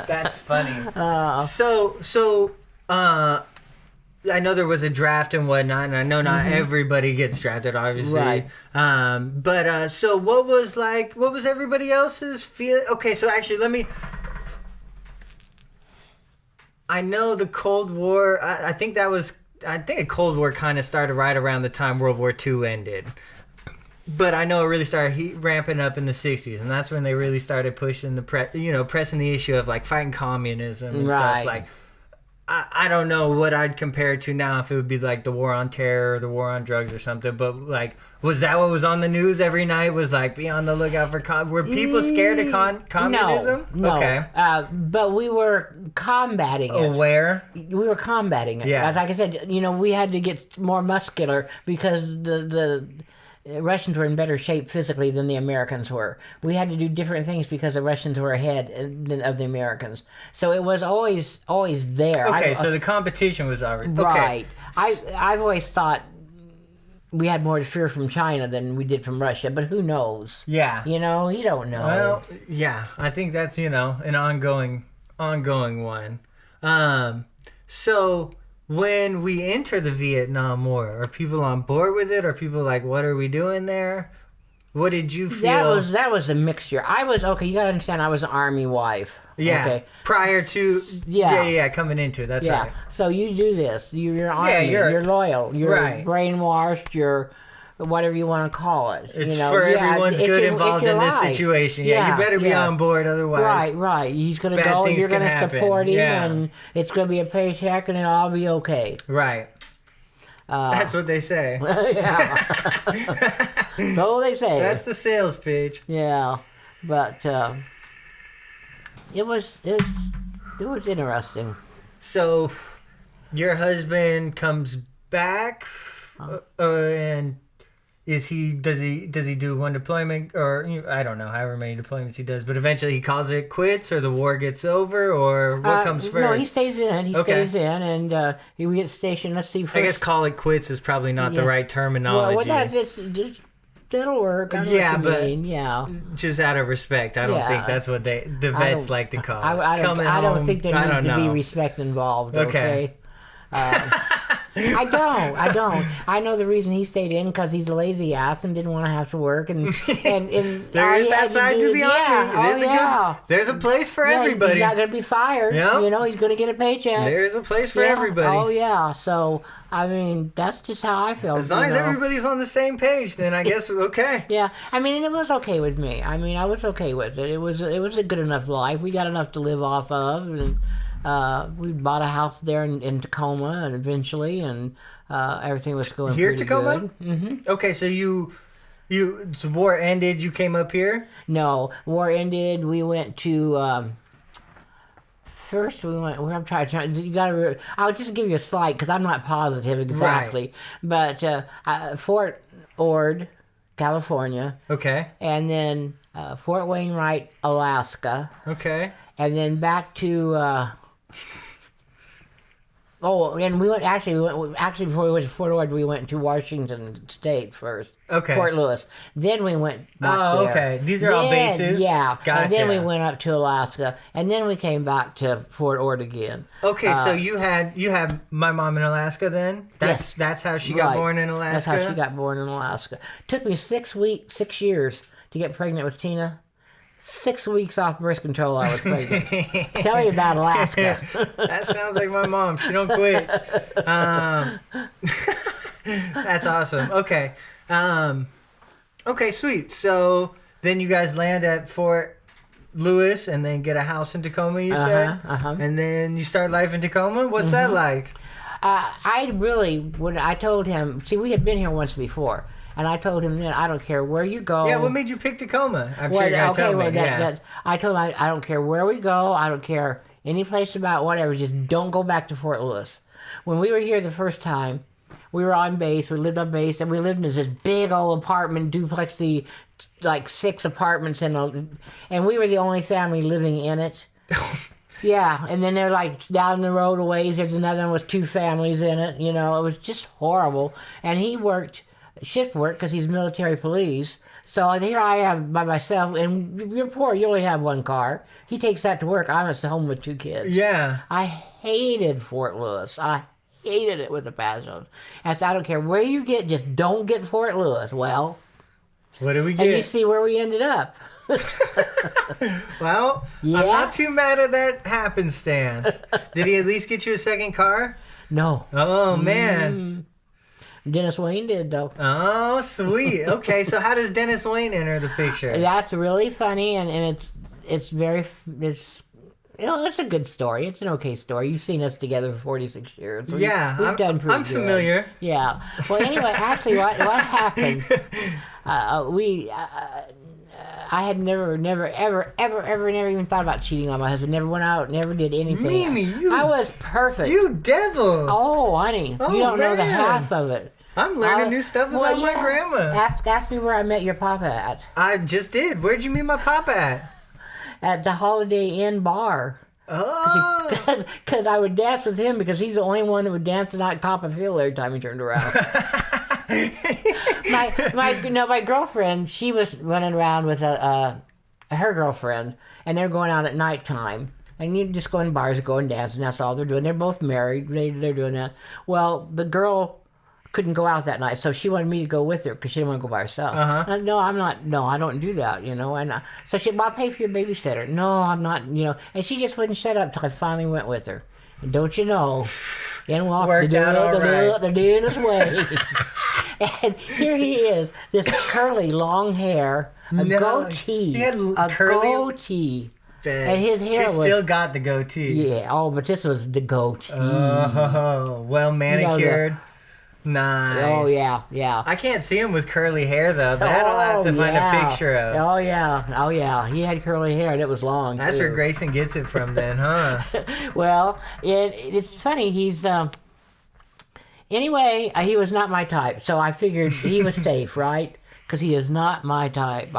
That's funny. I know there was a draft and whatnot, and I know not everybody gets drafted, obviously. Right. So what was everybody else's feel? Okay, so actually, I know the Cold War. I think the Cold War kind of started right around the time World War II ended. But I know it really started ramping up in the 60s, and that's when they really started pushing pressing the issue of like fighting communism and stuff. Like, I don't know what I'd compare it to now, if it would be like the war on terror or the war on drugs or something. But like, was that what was on the news every night? Was like, be on the lookout for were people scared of communism? No. Okay. But we were combating it. Aware? We were combating it. Yeah. Like I said, we had to get more muscular because the Russians were in better shape physically than the Americans were. We had to do different things because the Russians were ahead of the Americans. So it was always there. Okay, so the competition was already... Right. Okay. I've always thought we had more to fear from China than we did from Russia, but who knows? Yeah. You don't know. Well, yeah, I think that's, an ongoing one. So... When we enter the Vietnam War, are people on board with it? Are people like, what are we doing there? What did you feel? That was a mixture. You gotta understand, I was an Army wife. Yeah. Okay. Prior to... Yeah, coming into it, that's right. So you do this. You're Army. You're loyal. You're brainwashed. You're whatever you want to call it. It's you know? for everyone's good involved in this life. situation. Yeah, you better be on board, otherwise. Right. He's going to bad go, and things you're going can to happen. support him, Yeah. and it's going to be a paycheck, and it'll all be okay. Right. That's what they say. Yeah. So they say. That's the sales pitch. Yeah, but it was interesting. So, your husband comes back, and does he do one deployment, or I don't know, however many deployments he does, but eventually he calls it quits, or the war gets over, or what comes first? No, he stays in. And we get stationed. Let's see. First, I guess call it quits is probably not the right terminology. Well, that'll work. I know what you mean. Yeah. Just out of respect, I don't think that's what the vets like to call it. I don't think there needs to be respect involved. Okay. I don't. I know the reason he stayed in because he's a lazy ass and didn't want to have to work. And there is that side to the army. There's a place for everybody. He's not going to be fired. Yep. He's going to get a paycheck. There's a place for everybody. Oh, yeah. So, I mean, that's just how I felt. As long as everybody's on the same page, then I guess okay. Yeah. I mean, and it was okay with me. I mean, I was okay with it. It was a good enough life. We got enough to live off of. And we bought a house there in Tacoma, and eventually, and everything was going here, pretty Tacoma? good. Mm-hmm. Okay, so so war ended. You came up here. No, war ended. We went to. First, we went. I'm trying. You gotta. I'll just give you a slight because I'm not positive exactly. Right. But Fort Ord, California. Okay. And then Fort Wainwright, Alaska. Okay. And then back to. And we went before we went to Fort Ord, we went to Washington State first. Okay. Fort Lewis. Then we went back there. Okay. These are all bases. Yeah. Gotcha. And then we went up to Alaska, and then we came back to Fort Ord again. Okay, so you had my mom in Alaska then? That's how she got born in Alaska? That's how she got born in Alaska. Took me 6 years to get pregnant with Tina. 6 weeks off birth control, I was pregnant. Tell me about Alaska. That sounds like my mom. She don't quit. That's awesome. Okay. Okay, sweet. So then you guys land at Fort Lewis and then get a house in Tacoma, you said? And then you start life in Tacoma? What's that like? I told him, see, we had been here once before. And I told him then, I don't care where you go. Yeah, what made you pick Tacoma? I'm sure you're going to tell me. I told him, I don't care where we go. I don't care any place about whatever. Just don't go back to Fort Lewis. When we were here the first time, we were on base. We lived on base, and we lived in this big old apartment, duplexy, like 6 apartments. And we were the only family living in it. Yeah, and then they're like down the road a ways. There's another one with 2 families in it. It was just horrible. And he worked shift work because he's military police. So here I am by myself, and you're poor. You only have 1 car. He takes that to work. I'm at home with 2 kids. Yeah. I hated Fort Lewis. I hated it with a passion. And so I don't care where you get, just don't get Fort Lewis. Well, what did we get? And you see where we ended up. Well, yeah. I'm not too mad at that happenstance. Did he at least get you a second car? No. Oh, man. Dennis Wayne did, though. Oh, sweet. Okay, so how does Dennis Wayne enter the picture? That's really funny, and it's it's a good story. It's an okay story. You've seen us together for 46 years. So yeah, we've done pretty I'm good. familiar. Yeah. Well, anyway, actually, what happened? I had never even thought about cheating on my husband. Never went out, never did anything. Mimi, I was perfect. You devil. Oh, honey, you don't know the half of it. I'm learning new stuff about my grandma. Ask me where I met your papa at. I just did. Where'd you meet my papa at? At the Holiday Inn bar. Oh. Because I would dance with him because he's the only one that would dance and not cop a feel every time he turned around. My girlfriend, she was running around with her girlfriend, and they're going out at nighttime. And you just go in bars and go and dance, and that's all they're doing. They're both married. They're doing that. Well, the girl couldn't go out that night, so she wanted me to go with her because she didn't want to go by herself. No, I'm not. No, I don't do that, And so she said, well, I'll pay for your babysitter. No, I'm not, And she just wouldn't shut up till I finally went with her. And don't you know, in walked the Dennis way. And here he is, this curly, long hair, a goatee. He had a curly goatee. bed. And his hair he was... still got the goatee. Yeah, but this was the goatee. Oh, well manicured. Nice. Oh, yeah. I can't see him with curly hair, though. That I'll have to find a picture of. Oh, yeah. He had curly hair, and it was long, That's too. where Grayson gets it from then, huh? Well, it's funny. He's... Anyway, he was not my type, so I figured he was safe, right? Because he is not my type.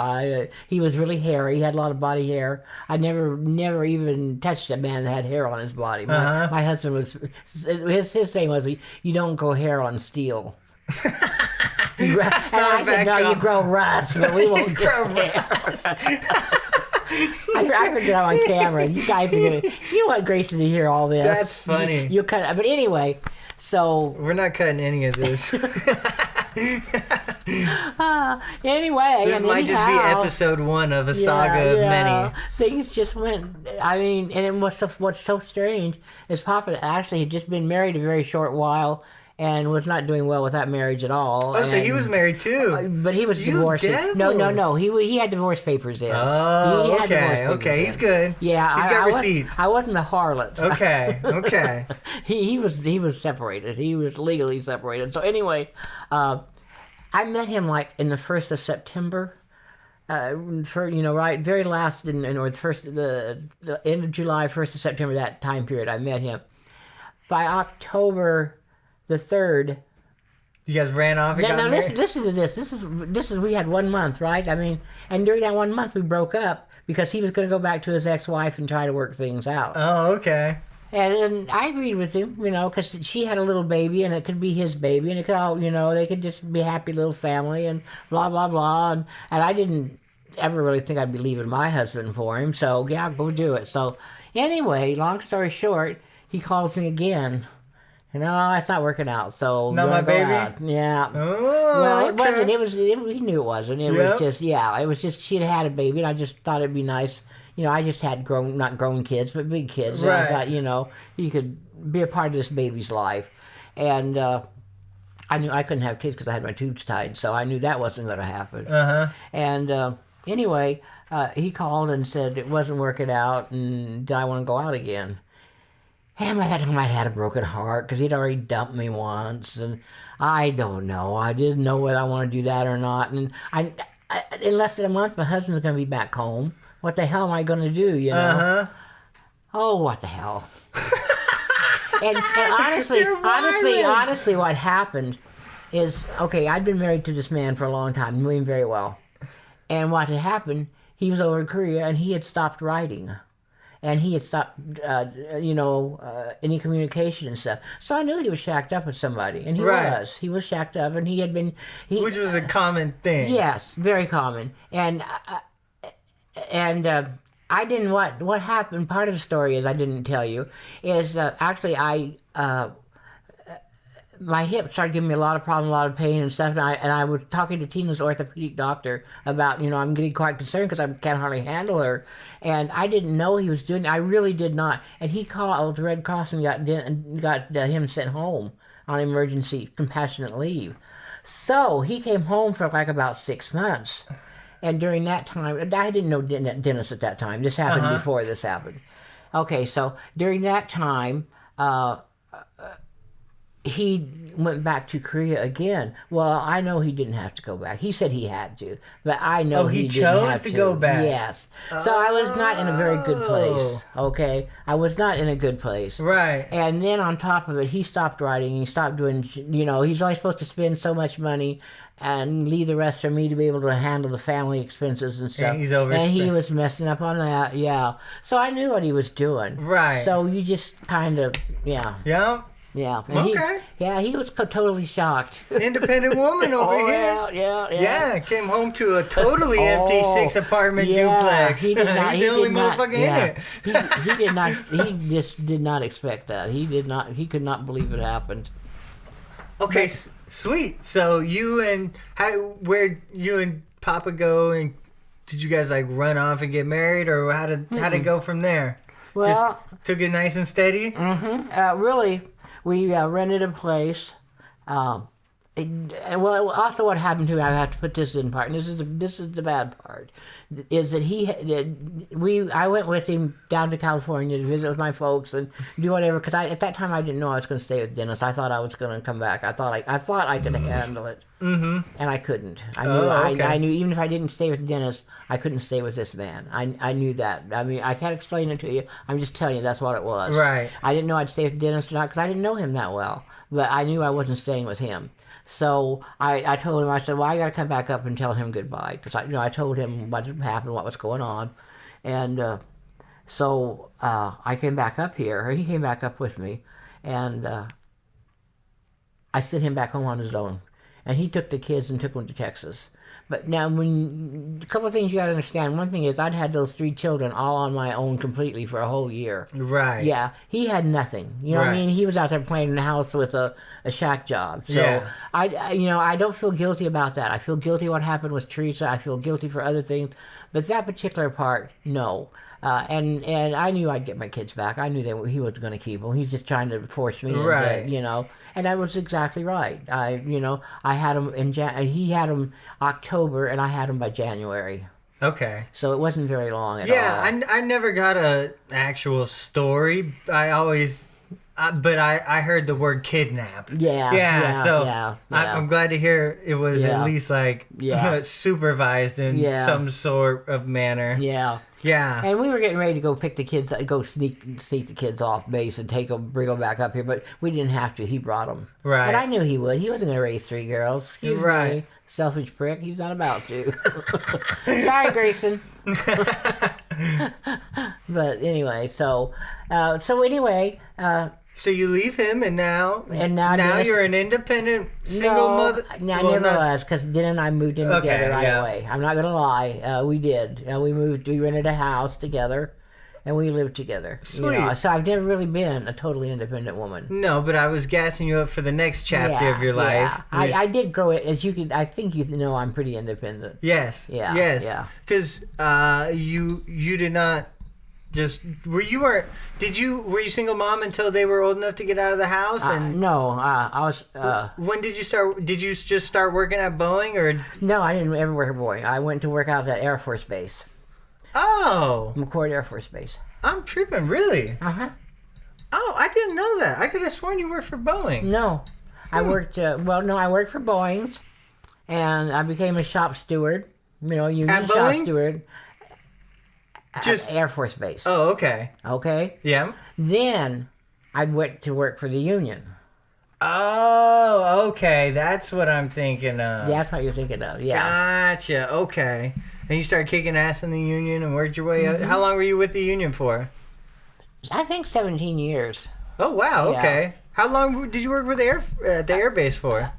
He was really hairy. He had a lot of body hair. I never even touched a man that had hair on his body. My husband was... His saying was, you don't grow hair on steel. That's not I said, no, you grow rust, but we won't grow rust. I forget on camera. You guys are going to... You want Grayson to hear all this. That's funny. You cut it. But anyway, so... We're not cutting any of this. Anyway, this might just be episode 1 of a saga of many. Things just went. I mean, and what's so strange is Papa actually had just been married a very short while and was not doing well with that marriage at all. Oh, so he was married too. But he was divorcing. No. He had divorce papers in. Oh, okay. He's good. Yeah, he's got receipts. I wasn't a harlot. Okay. He was separated. He was legally separated. So anyway, I met him like in the 1st of September. Right, very last or the end of July, 1st of September, that time period. I met him. By October the 3rd. You guys ran off and got married? Listen to this. This is we had 1 month, right? I mean, and during that 1 month we broke up because he was going to go back to his ex-wife and try to work things out. Oh, okay. And I agreed with him, because she had a little baby, and it could be his baby, and it could all, they could just be a happy little family, and blah, blah, blah. And I didn't ever really think I'd be leaving my husband for him, so, yeah, go do it. So, anyway, long story short, he calls me again. It's not working out, so... Not my baby? Out. Yeah. Oh, well, it okay. wasn't. He knew it wasn't. It was just, it was just she had a baby, and I just thought it'd be nice. I just had not grown kids, but big kids. Right. And I thought, you could be a part of this baby's life. And I knew I couldn't have kids because I had my tubes tied, so I knew that wasn't going to happen. And anyway, he called and said it wasn't working out, and did I want to go out again? And I had a broken heart because he'd already dumped me once, and I don't know. I didn't know whether I want to do that or not. And in less than a month, my husband's going to be back home. What the hell am I going to do, Oh, what the hell. and honestly, what happened is, okay, I'd been married to this man for a long time, knew him very well. And what had happened, he was over in Korea, and he had stopped writing. And he had stopped, any communication and stuff. So I knew he was shacked up with somebody, and he was. He was shacked up, and he had been... Which was a common thing. Yes, very common. And I didn't... What happened, part of the story is I didn't tell you, is actually my hip started giving me a lot of problems, a lot of pain and stuff, and I was talking to Tina's orthopedic doctor about, I'm getting quite concerned because I can't hardly handle her, and I didn't know he was doing it. I really did not. And he called the Red Cross and got him sent home on emergency compassionate leave. So he came home for like about 6 months, and during that time, I didn't know Dennis at that time. This happened before this happened. Okay, so during that time, he went back to Korea again. Well, I know he didn't have to go back. He said he had to, but I know he didn't have to. He chose to go back. Yes. So I was not in a very good place. Okay, I was not in a good place. Right. And then on top of it, he stopped writing. He stopped doing. He's only supposed to spend so much money and leave the rest for me to be able to handle the family expenses and stuff. And he's overspent. And he was messing up on that. Yeah. So I knew what he was doing. Right. So you just kind of Yeah. Yeah. And Okay. he was totally shocked. Independent woman over here. Yeah. Came home to a totally empty 6-apartment duplex. He did not. He's the only motherfucker in it. He did not. He just did not expect that. He did not. He could not believe it happened. Okay, sweet. So where you and Papa go, and did you guys like run off and get married, or how'd it go from there? Well, just took it nice and steady. Really. We rented a place. Well, also what happened to me, I have to put this in part, and this is the bad part, is that I went with him down to California to visit with my folks and do whatever, because at that time I didn't know I was going to stay with Dennis. I thought I was going to come back. I thought I could handle it, and I couldn't. I knew even if I didn't stay with Dennis, I couldn't stay with this man. I knew that. I mean, I can't explain it to you. I'm just telling you that's what it was. Right. I didn't know I'd stay with Dennis or not because I didn't know him that well, but I knew I wasn't staying with him. So I told him, I said, well, I got to come back up and tell him goodbye. Because I told him what had happened, what was going on. And so I came back up here, or he came back up with me. And I sent him back home on his own. And he took the kids and took them to Texas. But now, a couple of things you got to understand. One thing is I'd had those 3 children all on my own completely for a whole year. Right. Yeah. He had nothing. You know what I mean? He was out there playing in the house with a shack job. So, I don't feel guilty about that. I feel guilty what happened with Teresa. I feel guilty for other things. But that particular part, no. And I knew I'd get my kids back. I knew that he was going to keep them. He's just trying to force me into, And I was exactly right. I had him he had him October, and I had him by January. Okay. So it wasn't very long at all. Yeah, I never got a actual story. I always... but I heard the word kidnap. Yeah. I'm glad to hear it was at least like supervised in some sort of manner. Yeah. Yeah. And we were getting ready to go pick the kids, go sneak the kids off base and bring them back up here, but we didn't have to. He brought them. Right. And I knew he would. He wasn't going to raise 3 girls. Excuse me. Selfish prick. He was not about to. Sorry, Grayson. But anyway, so anyway... So you leave him, and now Dennis, you're an independent single mother. No, I never was, because Dennis and I moved in together right away. I'm not gonna lie, we did. We moved. We rented a house together, and we lived together. Sweet. So I've never really been a totally independent woman. No, but I was gassing you up for the next chapter of your life. I did grow it, as you could. I think you know I'm pretty independent. Yes. Yeah. Yes. Yeah. Because you did not. Were you single mom until they were old enough to get out of the house? No, I was. When did you start? Did you just start working at Boeing, or? No, I didn't ever work at Boeing. I went to work out at Air Force Base. Oh. McCord Air Force Base. I'm tripping, really. Uh-huh. Oh, I didn't know that. I could have sworn you worked for Boeing. No, I worked. I worked for Boeing, and I became a shop steward. Union at shop Boeing? Steward. Just Air Force Base. Oh, okay. Okay. Yeah. Then I went to work for the Union. Oh, okay. That's what I'm thinking of. That's what you're thinking of. Yeah. Gotcha. Okay. And you started kicking ass in the Union and worked your way up. How long were you with the Union for? I think 17 years. Oh, wow. Yeah. Okay. How long did you work with the air base for?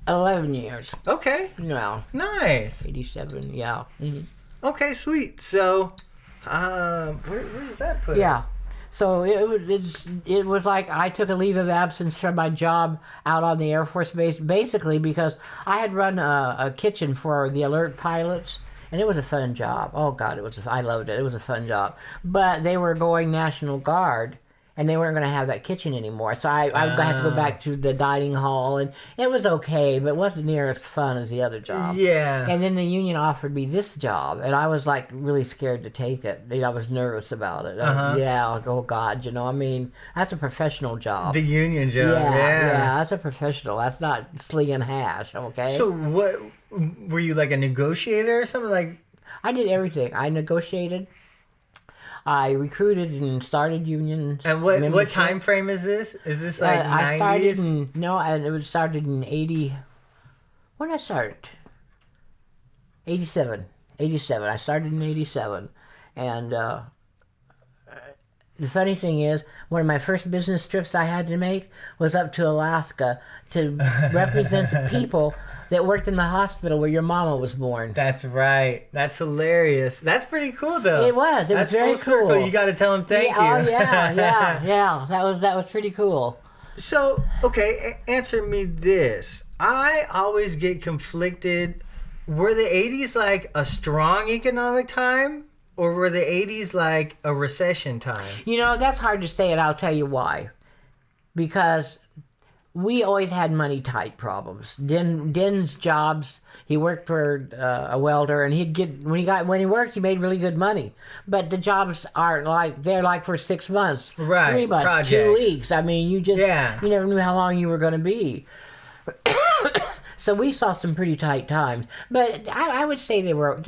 11 years. Okay. No. Nice. 87. Yeah. Mm-hmm. Okay. Sweet. So. Where does that put Yeah. us? So it was like I took a leave of absence from my job out on the Air Force Base, basically because I had run a kitchen for the alert pilots, and it was a fun job. Oh God, I loved it. It was a fun job. But they were going National Guard, and they weren't going to have that kitchen anymore. So I had to go back to the dining hall, and it was okay, but it wasn't near as fun as the other job. Yeah. And then the Union offered me this job, and I was like really scared to take it. I was nervous about it. Oh God, that's a professional job. The Union job. Yeah, that's a professional. That's not slinging hash, okay? So what, were you like a negotiator or something like? I did everything. I negotiated. I recruited and started union. And what time frame is this? Is this like 90s? I started in 80. When did I start? 87. I started in 87. And the funny thing is, one of my first business trips I had to make was up to Alaska to represent the people that worked in the hospital where your mama was born. That's right. That's hilarious. That's pretty cool, though. It was. It was very cool. You got to tell him thank you. Oh yeah. That was pretty cool. So, okay, answer me this. I always get conflicted. Were the 80s like a strong economic time, or were the 80s like a recession time? That's hard to say, and I'll tell you why. Because we always had money tight problems. Den's jobs, he worked for a welder, and he'd get when he worked, he made really good money. But the jobs aren't like they're like for 6 months, Right, 3 months, projects. 2 weeks. I mean, you never knew how long you were going to be. So we saw some pretty tight times. But I would say they were.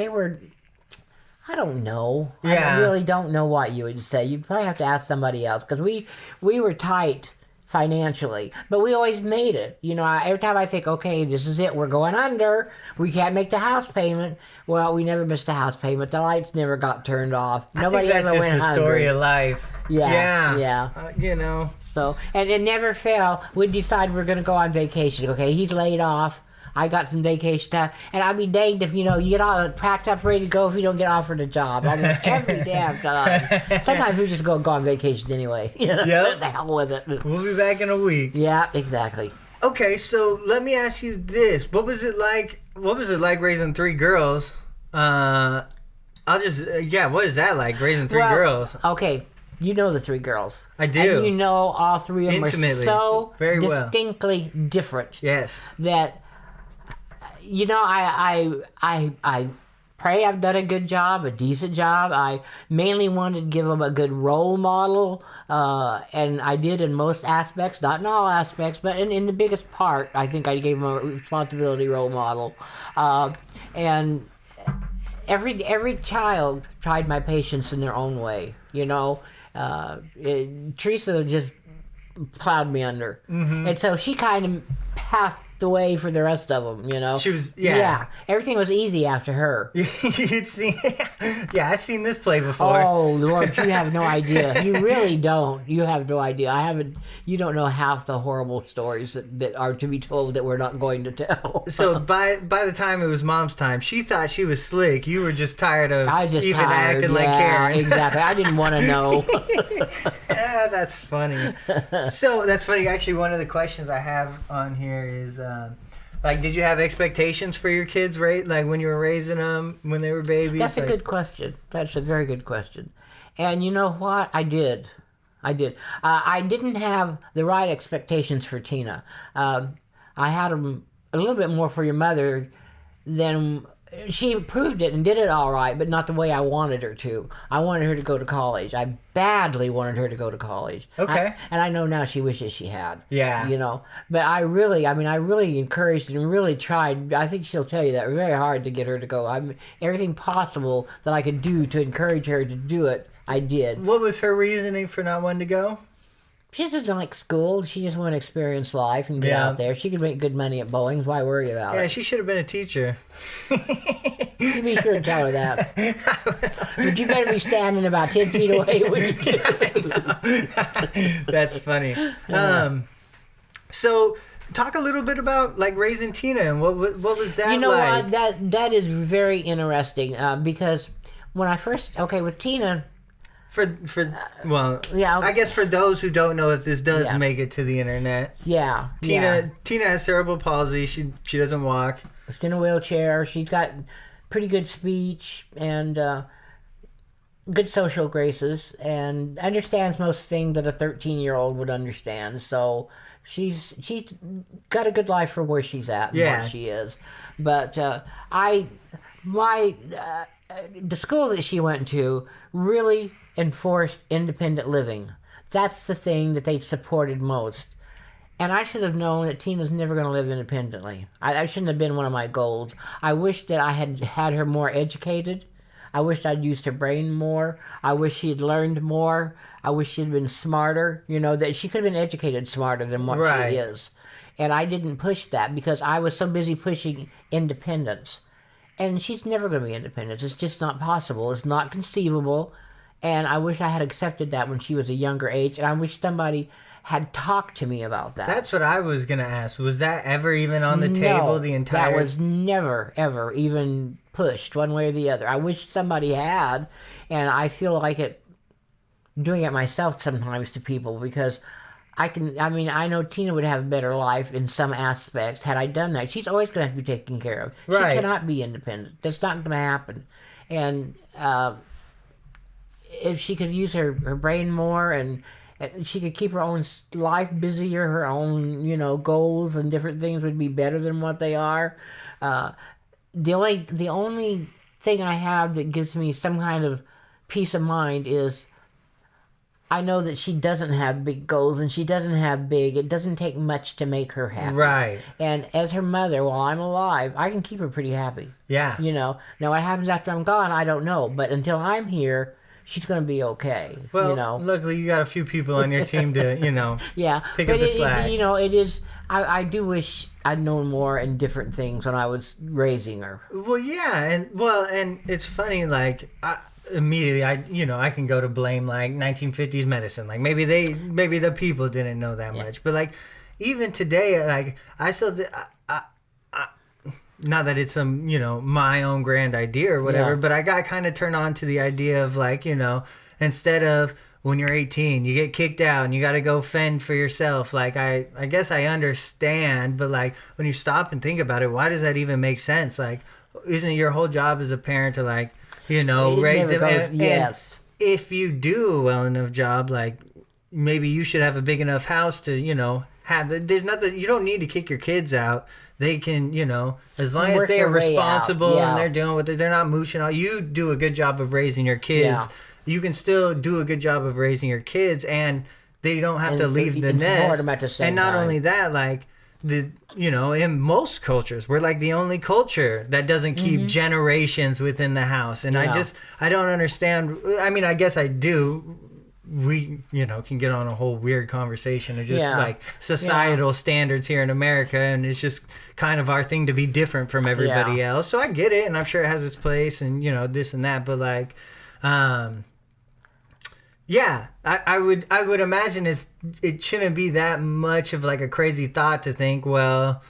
I don't know. Yeah. I really don't know what you would say. You'd probably have to ask somebody else because we were tight financially, but we always made it. Every time I think, okay, this is it, we're going under, we can't make the house payment. Well, we never missed a house payment. The lights never got turned off. Nobody ever went hungry. That's just the story of life. Yeah. So, and it never failed. We'd decide we're going to go on vacation. Okay, he's laid off. I got some vacation time, and I'd be danged if you get all packed up, ready to go if you don't get offered a job. Almost every damn time. Sometimes we just go on vacation anyway. What the hell with it. We'll be back in a week. Yeah, exactly. Okay, so let me ask you this: what was it like? What was it like raising 3 girls? What is that like raising 3 girls? Okay. You know the 3 girls. I do. And all 3 of them intimately, are so very distinctly different. Yes. That I pray I've done a good job, a decent job. I mainly wanted to give them a good role model, and I did in most aspects, not in all aspects, but in the biggest part, I think I gave them a responsibility role model. And every child tried my patience in their own way, Teresa just plowed me under. Mm-hmm. And so she kind of paved the way for the rest of them, She was, Yeah, everything was easy after her. You'd seen, I've seen this play before. Oh, Lord, you have no idea. You really don't. You have no idea. You don't know half the horrible stories that are to be told that we're not going to tell. So by the time it was Mom's time, she thought she was slick. You were just tired of acting like Karen. Exactly. I didn't want to know. Yeah, that's funny. So that's funny. Actually, one of the questions I have on here is, did you have expectations for your kids, right? Like when you were raising them, when they were babies? That's a good question. That's a very good question. And you know what? I did. I didn't have the right expectations for Tina. I had them a little bit more for your mother than... She improved it and did it all right, but not the way I wanted her to. I wanted her to go to college. I badly wanted her to go to college. Okay. And I know now she wishes she had. Yeah. But I really encouraged and really tried. I think she'll tell you that very hard to get her to go. Everything possible that I could do to encourage her to do it, I did. What was her reasoning for not wanting to go? She doesn't like school. She just wanted to experience life and get out there. She could make good money at Boeing's. Why worry about it? Yeah, she should have been a teacher. You be sure to tell her that. But you better be standing about 10 feet away when you do it. That's funny. So talk a little bit about raising Tina and what was that like? You know what? That is very interesting because when I first... Okay, with Tina... I guess for those who don't know if this does make it to the internet. Yeah. Tina has cerebral palsy. She doesn't walk. She's in a wheelchair. She's got pretty good speech and good social graces and understands most things that a 13-year-old would understand. So she's got a good life for where she's at and what she is. But the school that she went to really enforced independent living. That's the thing that they supported most. And I should have known that Tina's never going to live independently. I shouldn't have been one of my goals. I wish that I had her more educated. I wish I'd used her brain more. I wish she had learned more. I wish she'd been smarter. That she could have been educated smarter than what she is. And I didn't push that because I was so busy pushing independence. And she's never going to be independent. It's just not possible. It's not conceivable. And I wish I had accepted that when she was a younger age. And I wish somebody had talked to me about that. That's what I was going to ask. Was that ever even on the table the entire... that was never, ever even pushed one way or the other. I wish somebody had. And I feel like doing it myself sometimes to people because... I know Tina would have a better life in some aspects had I done that. She's always going to have to be taken care of. Right. She cannot be independent. That's not going to happen. And if she could use her brain more and she could keep her own life busier, her own, goals and different things would be better than what they are. The only thing I have that gives me some kind of peace of mind is I know that she doesn't have big goals and she doesn't have it doesn't take much to make her happy. Right. And as her mother, while I'm alive, I can keep her pretty happy. Yeah. Now what happens after I'm gone, I don't know. But until I'm here, she's going to be okay. Well, luckily you got a few people on your team to, yeah, pick up the slack. It is, I do wish I'd known more in different things when I was raising her. Well, yeah. And it's funny, like, immediately I can go to blame like 1950s medicine, like maybe the people didn't know that much, but like even today, like I still not that it's some my own grand idea or whatever, but I got kind of turned on to the idea of like instead of when you're 18 you get kicked out and you got to go fend for yourself, like I guess I understand, but like when you stop and think about it, why does that even make sense? Like, isn't your whole job as a parent to like raise them? Yes. And if you do a well enough job, like maybe you should have a big enough house to, there's nothing, you don't need to kick your kids out. They can, as long as they are responsible and they're doing what they're not mooshing out. You do a good job of raising your kids. Yeah. You can still do a good job of raising your kids, and they don't have to leave the nest. Them at the same and not time. only that, like in most cultures, we're like the only culture that doesn't keep generations within the house. And I don't understand. I mean, I guess I do. We, can get on a whole weird conversation of just like societal standards here in America. And it's just kind of our thing to be different from everybody else. So I get it. And I'm sure it has its place and, this and that. But like, yeah, I would imagine it shouldn't be that much of like a crazy thought to think, well,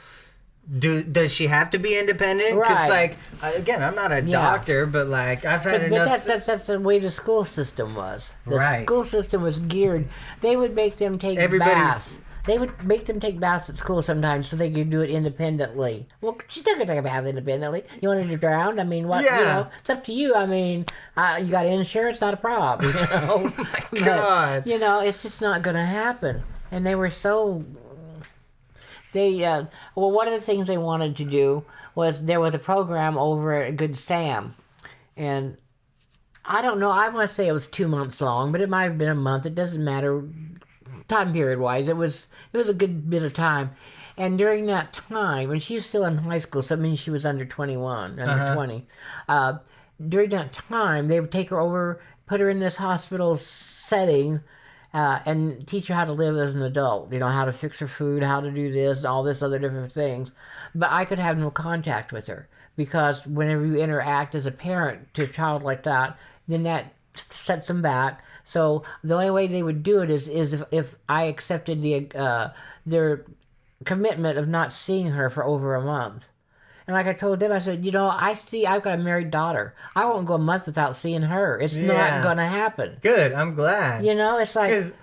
does she have to be independent? Because like, again, I'm not a doctor, but like I've had enough. But that's the way the school system was. The school system was geared. They would make them take baths. They would make them take baths at school sometimes so they could do it independently. Well, she's not going to take a bath independently. You wanted to drown? I mean, what? Yeah. It's up to you. I mean, you got insurance, not a problem. Oh my God. But, it's just not going to happen. And they were so... one of the things they wanted to do was there was a program over at Good Sam. And I don't know, I want to say it was 2 months long, but it might have been a month. It doesn't matter. Time period wise, it was a good bit of time. And during that time, when she was still in high school, so that means she was under 21, under 20. During that time, they would take her over, put her in this hospital setting, and teach her how to live as an adult. How to fix her food, how to do this, and all this other different things. But I could have no contact with her because whenever you interact as a parent to a child like that, then that sets them back. So the only way they would do it is if I accepted their commitment of not seeing her for over a month. And like I told them, I said, I've got a married daughter. I won't go a month without seeing her. It's not going to happen. Good. I'm glad. It's like... Because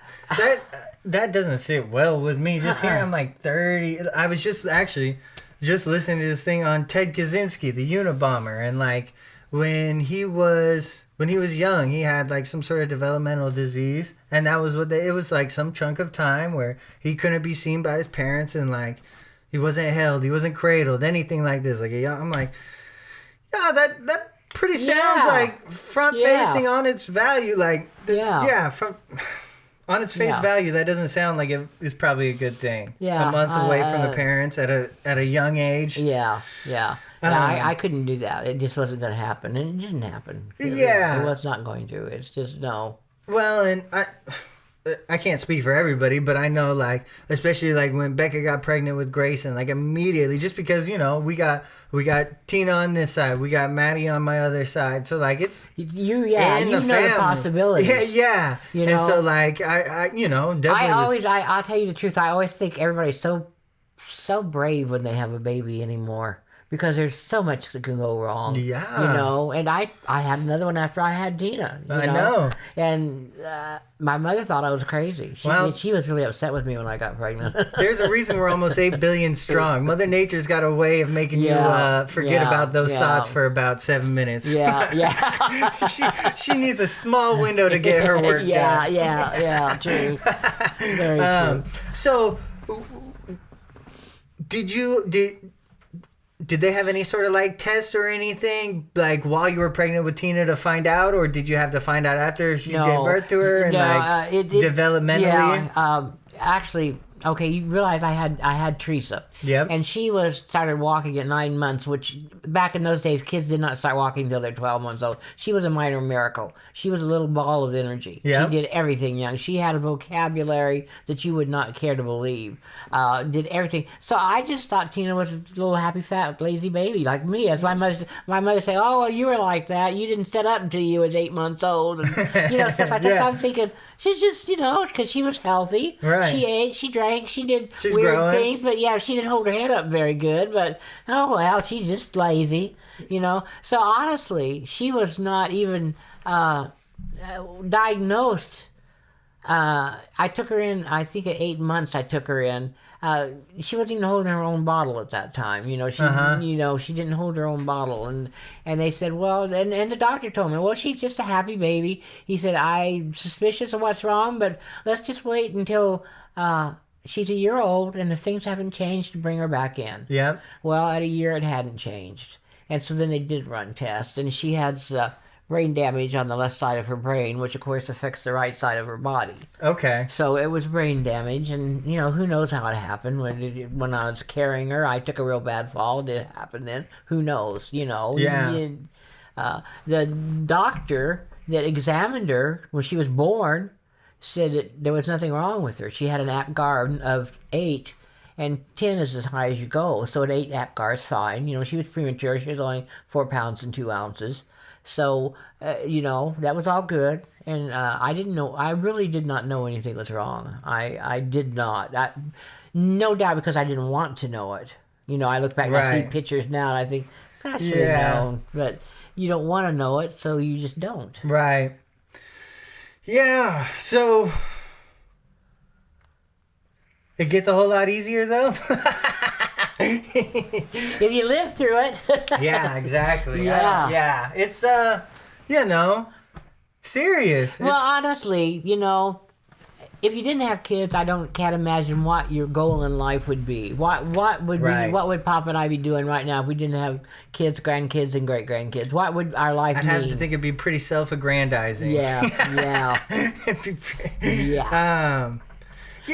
that doesn't sit well with me. Just here, I'm like 30. I was just listening to this thing on Ted Kaczynski, the Unabomber. And like when he was young, he had like some sort of developmental disease. And that was it was like some chunk of time where he couldn't be seen by his parents and like... He wasn't held. He wasn't cradled. Anything like this. Like, I'm like, that pretty sounds like front facing on its value. Like, on its face value, that doesn't sound like it is probably a good thing. Yeah, a month away from the parents at a young age. Yeah. I couldn't do that. It just wasn't going to happen, and it didn't happen. Yeah, it was not going to. It's just no. Well, and I can't speak for everybody, but I know, like, especially like when Becca got pregnant with Grayson, like immediately, just because we got Tina on this side, we got Maddie on my other side, so like it's you know the possibilities. Yeah. And so like I definitely. I'll tell you the truth. I always think everybody's so brave when they have a baby anymore. because there's so much that can go wrong. Yeah. You know, and I had another one after I had Tina. I know. And my mother thought I was crazy. She was really upset with me when I got pregnant. There's a reason we're almost 8 billion strong. Mother Nature's got a way of making you forget about those thoughts for about 7 minutes. Yeah. she needs a small window to get her work done. Yeah, true. Very true. So, did they have any sort of like tests or anything like while you were pregnant with Tina to find out, or did you have to find out after she gave birth to her and developmentally? Yeah, actually. Okay, you realize I had Teresa. Yep. And she started walking at 9 months, which back in those days, kids did not start walking until they're 12 months old. She was a minor miracle. She was a little ball of energy. Yep. She did everything young. She had a vocabulary that you would not care to believe. Did everything. So I just thought Tina was a little happy, fat, lazy baby like me. As my mother said, "Oh, well, you were like that. You didn't set up until you was 8 months old," and stuff like that. So I'm thinking. She's just, because she was healthy. Right. She ate, she drank, she did She's weird growing. things, but she didn't hold her head up very good. But, oh, well, she's just lazy, So, honestly, she was not even diagnosed. I took her in, I think at 8 months I took her in. She wasn't even holding her own bottle at that time. She didn't hold her own bottle. And they said, well, and the doctor told me, well, she's just a happy baby. He said, I'm suspicious of what's wrong, but let's just wait until she's a year old and if things haven't changed to bring her back in. Yeah. Well, at a year it hadn't changed. And so then they did run tests, and she had brain damage on the left side of her brain, which of course affects the right side of her body. Okay. So it was brain damage, and who knows how it happened. When I was carrying her, I took a real bad fall. Did it happen then? Who knows? Yeah. The doctor that examined her when she was born said that there was nothing wrong with her. She had an Apgar of 8. And 10 is as high as you go. So at 8, Apgar is fine. She was premature. She was only 4 pounds and 2 ounces. So, that was all good. And I didn't know. I really did not know anything was wrong. I did not. No doubt because I didn't want to know it. I look back and I see pictures now and I think, I should have known. But you don't want to know it, so you just don't. Right. Yeah. So... It gets a whole lot easier, though. If you live through it. Yeah, exactly. Yeah. It's, serious. Well, honestly, if you didn't have kids, can't imagine what your goal in life would be. What would Papa and I be doing right now if we didn't have kids, grandkids, and great grandkids? What would our life I'd mean? have to think it'd be pretty self-aggrandizing. Yeah. Yeah. No,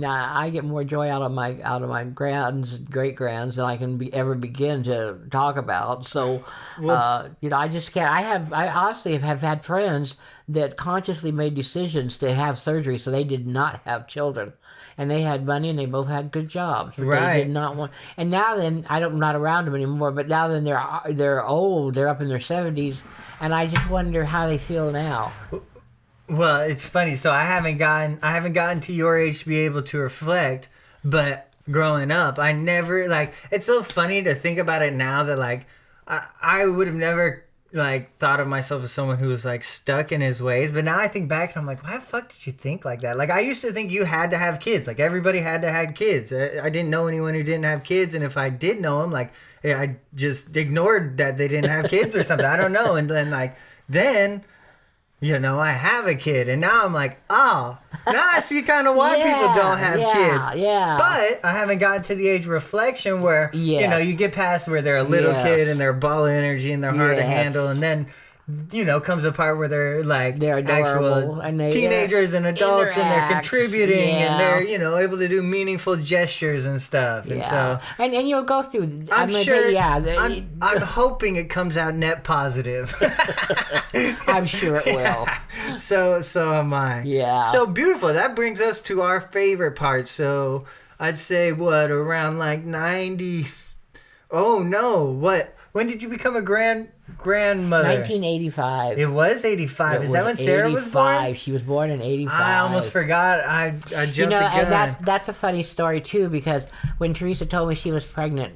I get more joy out of my great grands than I can ever begin to talk about. So, I just can't. I honestly have had friends that consciously made decisions to have surgery so they did not have children, and they had money and they both had good jobs. But they did not want. And now then, I'm not around them anymore. But now then, they're old. They're up in their 70s, and I just wonder how they feel now. Well, it's funny. So I haven't gotten to your age to be able to reflect, but growing up, I never it's so funny to think about it now that I would have never thought of myself as someone who was stuck in his ways, but now I think back and I'm like, why the fuck did you think like that? I used to think you had to have kids. Everybody had to have kids. I didn't know anyone who didn't have kids, and if I did know them, I just ignored that they didn't have kids or something. I don't know. And then I have a kid, and now I'm like, oh, now I see kind of why people don't have kids. Yeah. But I haven't gotten to the age of reflection where, you get past where they're a little kid and they're a ball of energy and they're hard to handle, and then, comes a part where they're actual and teenagers and adults, and they're contributing and they're, able to do meaningful gestures and stuff. And so, and you'll go through. I'm hoping it comes out net positive. I'm sure it will. So am I. Yeah. So beautiful. That brings us to our favorite part. So I'd say around 90. Oh no! What? When did you become a grandmother? 1985. It was 85. Is that when Sarah was born? She was born in 85. I almost forgot. I jumped the gun. And that's a funny story too, because when Teresa told me she was pregnant,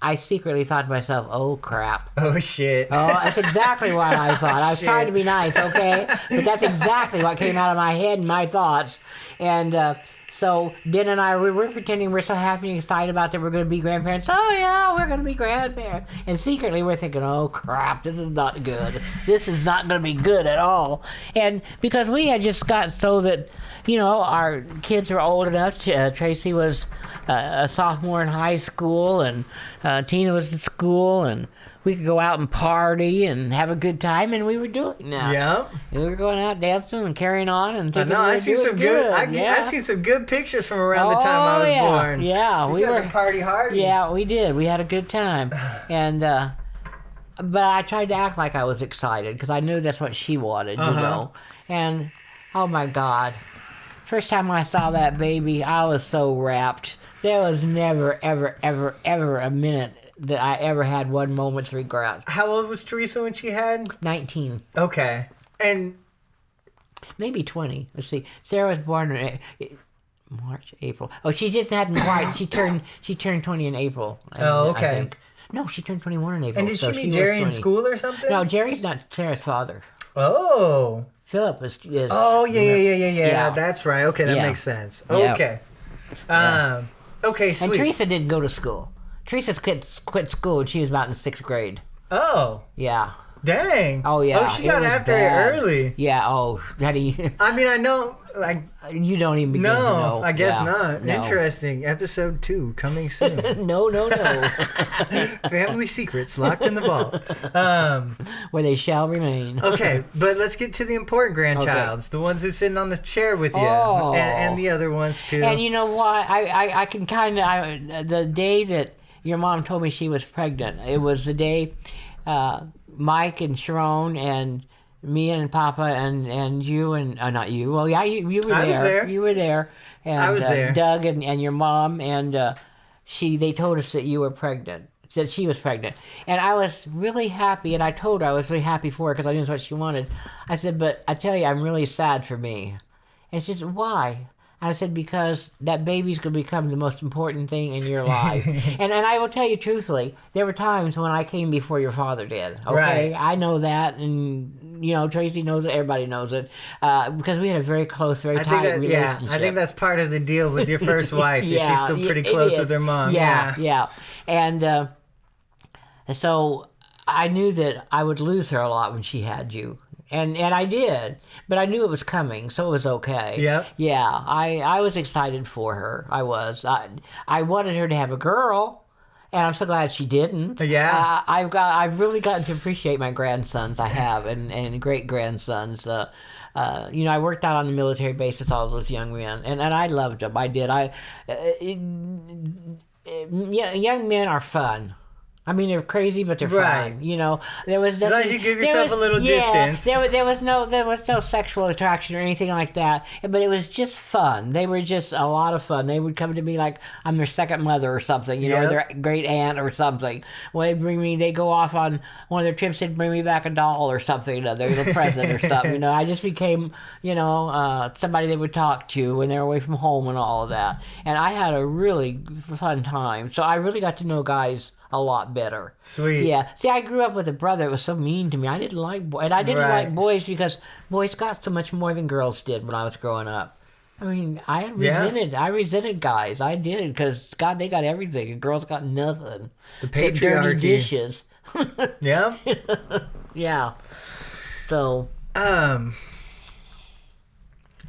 I secretly thought to myself, oh, crap. Oh, shit. Oh, that's exactly what I thought. I was Shit. trying to be nice, okay? But that's exactly what came out of my head and my thoughts. And so Den and I, we were pretending we're so happy and excited about that we're going to be grandparents. Oh, yeah, we're going to be grandparents. And secretly we're thinking, oh, crap, this is not good. This is not going to be good at all. And because we had just got so that, you know, our kids were old enough. Tracy was a sophomore in high school, and Tina was in school, and we could go out and party and have a good time, and we were doing that. Yeah. And we were going out dancing and carrying on and thinking I seen some good. Yeah. I seen some good pictures from around the time I was born. Yeah, we were party hard. Yeah, we did. We had a good time, and but I tried to act like I was excited because I knew that's what she wanted, you know. And oh my God, first time I saw that baby, I was so rapt. There was never, ever, ever, ever a minute that I ever had one moment's regret. How old was Teresa when she had? 19. Okay. And maybe 20. Let's see. Sarah was born in March, April. Oh, she just hadn't quite. She turned 20 in April. Oh, okay. I think. No, she turned 21 in April. And did she meet Jerry in school or something? No, Jerry's not Sarah's father. Oh. Philip is Oh, yeah. That's right. Okay, that makes sense. Okay. Okay, sweet. And Teresa didn't go to school. Teresa quit school when she was about in 6th grade. Oh. Yeah. Dang. Oh, yeah. Oh, she got after it early. Yeah, oh. How do you... I mean, I know... you don't even begin to know. No, I guess not. No. Interesting. Episode 2 coming soon. No. Family secrets locked in the vault. Where they shall remain. Okay, but let's get to the important grandchilds. The ones who's sitting on the chair with you. Oh. And the other ones, too. And you know what? I can kind of... The day that your mom told me she was pregnant, it was the day Mike and Sharon and... me and Papa and you and not you. Well, yeah, you were there. I was there. You were there. And, I was there. Doug and your mom and they told us that you were pregnant. That she was pregnant, and I was really happy. And I told her I was really happy for her because I knew that's what she wanted. I said, but I tell you, I'm really sad for me. And she said, why? And I said, because that baby's going to become the most important thing in your life. and I will tell you truthfully, there were times when I came before your father did. Okay, right. I know that, and you know Tracy knows it. Everybody knows it because we had a very close, very tight relationship. Yeah, I think that's part of the deal with your first wife. Yeah, she's still pretty close with her mom. Yeah. And so I knew that I would lose her a lot when she had you. And I did, but I knew it was coming, so it was okay. Yep. Yeah, I was excited for her. I was. I wanted her to have a girl, and I'm so glad she didn't. Yeah. I've really gotten to appreciate my grandsons. I have, and great grandsons. I worked out on the military base with all those young men, and I loved them. I did. Young men are fun. I mean, they're crazy, but they're fun. You know, there was as long as you give yourself a little distance. There was no sexual attraction or anything like that. But it was just fun. They were just a lot of fun. They would come to me like I'm their second mother or something. You know, their great aunt or something. When they go off on one of their trips, they'd bring me back a doll or something, their little present or something. You know, I just became, somebody they would talk to when they were away from home and all of that. And I had a really fun time. So I really got to know guys a lot better. Sweet. Yeah. See, I grew up with a brother that was so mean to me. I didn't like boys. And I didn't like boys because boys got so much more than girls did when I was growing up. I mean, I resented guys. I did because, God, they got everything and girls got nothing. The patriarchy. Dirty dishes. Yeah? Yeah. So.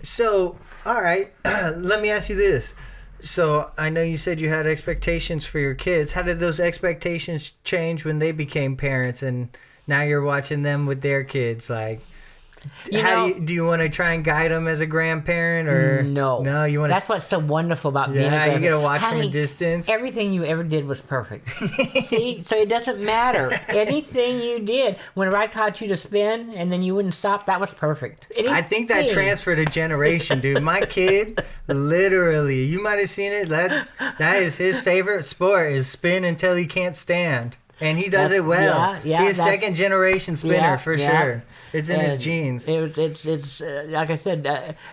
So, all right. Let me ask you this. So I know you said you had expectations for your kids. How did those expectations change when they became parents and now you're watching them with their kids? Like, do you want to try and guide them as a grandparent or no? No, you want. That's what's so wonderful about being a grandparent. You get to watch from a distance. Everything you ever did was perfect. See, so it doesn't matter. Anything you did, whenever I taught you to spin and then you wouldn't stop, that was perfect. I think that transferred a generation, dude. My kid, literally, you might have seen it. That is his favorite sport is spin until he can't stand. And he does it well. Yeah, he's a second generation spinner for sure. It's in his genes. It's like I said,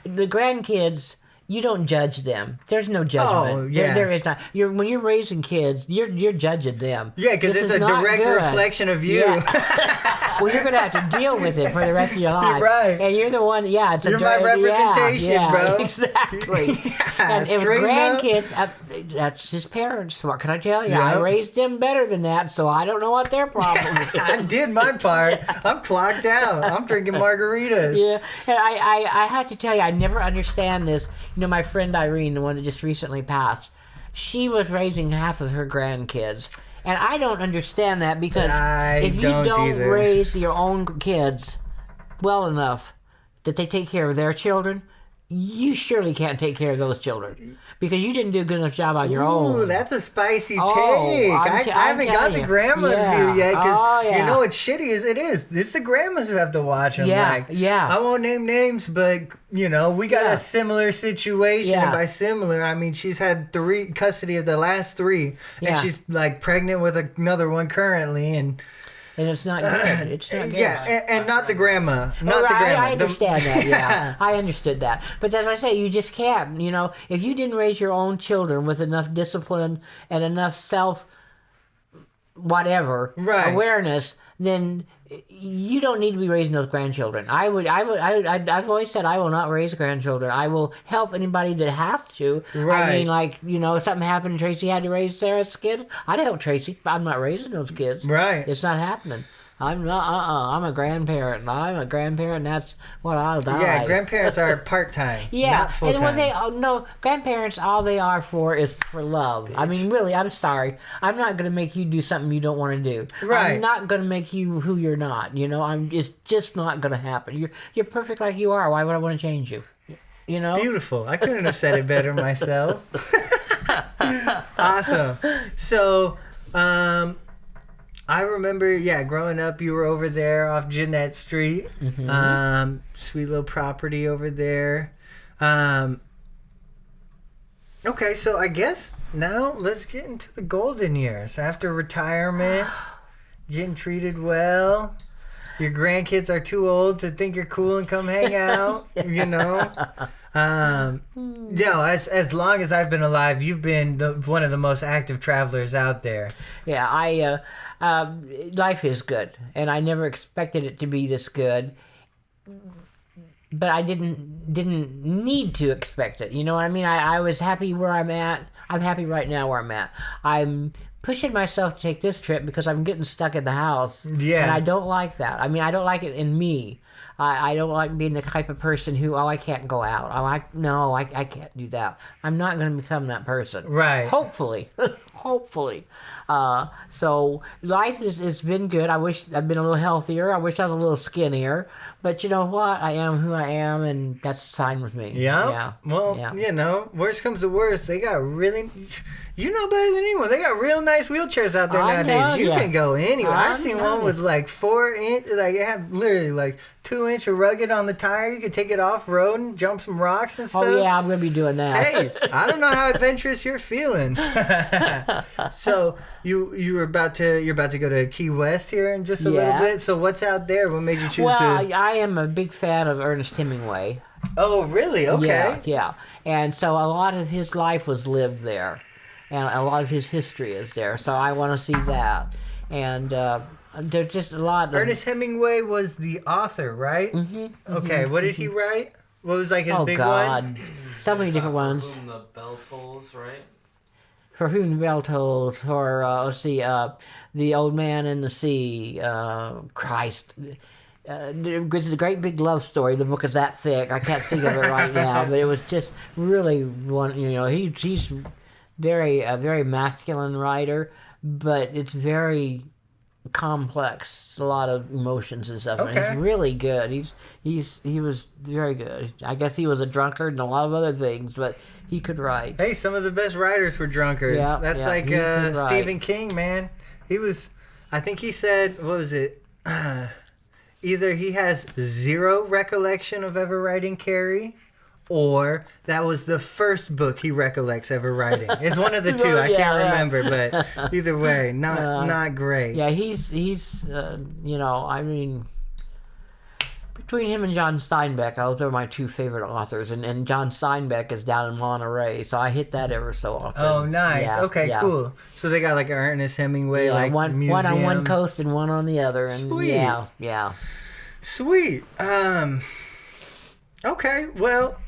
the grandkids. you don't judge them. There's no judgment. Oh, yeah. There is not. When you're raising kids, you're judging them. Yeah, because This it's is a not direct good. reflection of you. Yeah. Well, you're gonna have to deal with it for the rest of your life. Right. And you're the one. Yeah, it's You're a my representation, yeah, bro. Exactly. Yeah, and with straighten up. grandkids, that's his parents. What can I tell you? Yeah. I raised them better than that, so I don't know what their problem is. I did my part. I'm clocked out. I'm drinking margaritas. Yeah, and I have to tell you, I never understand this. You know, my friend Irene, the one that just recently passed, she was raising half of her grandkids. And I don't understand that because if you don't either. raise your own kids well enough that they take care of their children, you surely can't take care of those children because you didn't do a good enough job on your own. Ooh, that's a spicy Oh, take. I haven't got telling the you. grandma's Yeah. view yet because Oh, yeah. you know what's shitty is it is. It's the grandmas who have to watch them. Yeah, Like, yeah. I won't name names, but you know we got Yeah. a similar situation. Yeah. And by similar, I mean she's had custody of the last 3, and Yeah. she's like pregnant with another one currently, and And it's not good. It's not good. yeah, and not the grandma, not Oh, the grandma. I understand that, yeah. I understood that. But as I say, you just can't, you know, if you didn't raise your own children with enough discipline and enough self-whatever Right. awareness, then you don't need to be raising those grandchildren. I've always said I will not raise grandchildren. I will help anybody that has to. Right. I mean, like, you know, if something happened and Tracy had to raise Sarah's kids, I'd help Tracy, but I'm not raising those kids. Right. It's not happening. I'm not. I'm a grandparent. And that's what I'll die. Yeah, grandparents are part-time, Yeah, not full-time. and when no, grandparents, all they are for is for love. I mean, really, I'm sorry. I'm not gonna make you do something you don't want to do. Right. I'm not gonna make you who you're not. You know, it's just not gonna happen. You're perfect like you are. Why would I want to change you? You know. Beautiful. I couldn't have said it better myself. Awesome. So, I remember, growing up, you were over there off Jeanette Street. Mm-hmm. Sweet little property over there. Okay, so I guess now let's get into the golden years. After retirement, getting treated well. Your grandkids are too old to think you're cool and come hang out, you know? As long as I've been alive, you've been one of the most active travelers out there. Yeah, life is good, and I never expected it to be this good. But I didn't need to expect it. You know what I mean? I was happy where I'm at. I'm happy right now where I'm at. I'm pushing myself to take this trip because I'm getting stuck in the house. Yeah. And I don't like that. I mean, I don't like it in me. I don't like being the type of person who, I can't go out. I can't do that. I'm not going to become that person. Right. Hopefully. Hopefully. So life has been good. I wish I'd been a little healthier. I wish I was a little skinnier. But you know what? I am who I am, and that's fine with me. Yeah. Yeah. Well, Yeah. you know, worst comes to worst, they got really. You know better than anyone. They got real nice wheelchairs out there I nowadays. know, You yeah. can go anywhere. I I'm seen telling one you. with like 4 inch, like it had literally like 2-inch of rugged on the tire. You could take it off road and jump some rocks and stuff. Oh yeah, I'm gonna be doing that. Hey, I don't know how adventurous you're feeling. So you're about to go to Key West here in just a little Yeah. bit. So what's out there? What made you choose Well, to? I am a big fan of Ernest Hemingway. Oh, really? Okay. Yeah. And so a lot of his life was lived there, and a lot of his history is there. So I want to see that. And there's just a lot of Ernest Hemingway was the author, right? Mm-hmm. Okay. What did he write? What was like his Oh big God, one? so many different For ones. whom the bell tolls, right? For Whom the Bell Tolls, for let's see, The Old Man in the Sea, Christ. It's a great big love story. The book is that thick. I can't think of it right now, but it was just really one. You know, he's a very masculine writer, but it's very complex. It's a lot of emotions and stuff. And Okay. he's really good. He was very good. I guess he was a drunkard and a lot of other things, but he could write. Hey, some of the best writers were drunkards. Yeah, That's yeah, like he could write. Stephen King, man. He was. I think he said, what was it? Either he has zero recollection of ever writing Carrie, or that was the first book he recollects ever writing. It's one of the two. I Yeah, can't yeah. remember, but either way, not great. Yeah, he's you know, I mean, Between him and John Steinbeck, those are my two favorite authors, and John Steinbeck is down in Monterey, so I hit that ever so often. Oh, nice. Yeah, Okay, yeah. cool. So they got like an Ernest Hemingway, Yeah, like one museum. on one coast and one on the other, and Sweet. yeah. Sweet. Okay, well,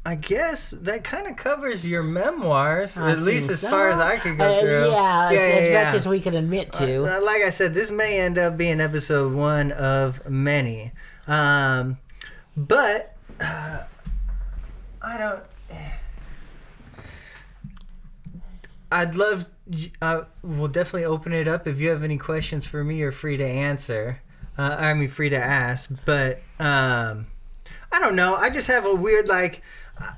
I guess that kind of covers your memoirs, I at least think as so. far as I could go through. As much as we can admit to. Like I said, this may end up being episode 1 of many. But I don't. I'd love. We'll definitely open it up. If you have any questions for me, you're free to answer. Free to ask. But I don't know. I just have a weird like.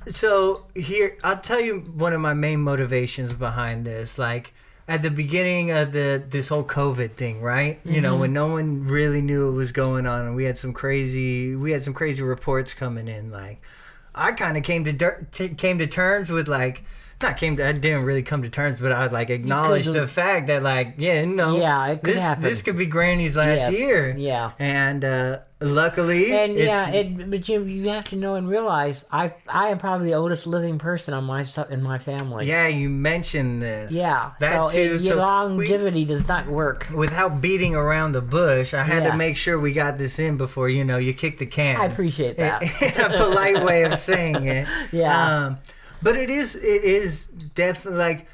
So here, I'll tell you one of my main motivations behind this. Like at the beginning of this whole COVID thing, right? You know, when no one really knew what was going on, and we had some crazy reports coming in. Like, I kind of came to terms with like. I didn't really come to terms, but I'd like acknowledge the fact that like, it could happen. This could be Granny's last year. Yeah. And luckily, but you have to know and realize I am probably the oldest living person in my family. Yeah, you mentioned this. Yeah. That too. Your longevity does not work. Without beating around the bush, I had to make sure we got this in before you kick the can. I appreciate that. In a polite way of saying it. Yeah. But it is definitely like,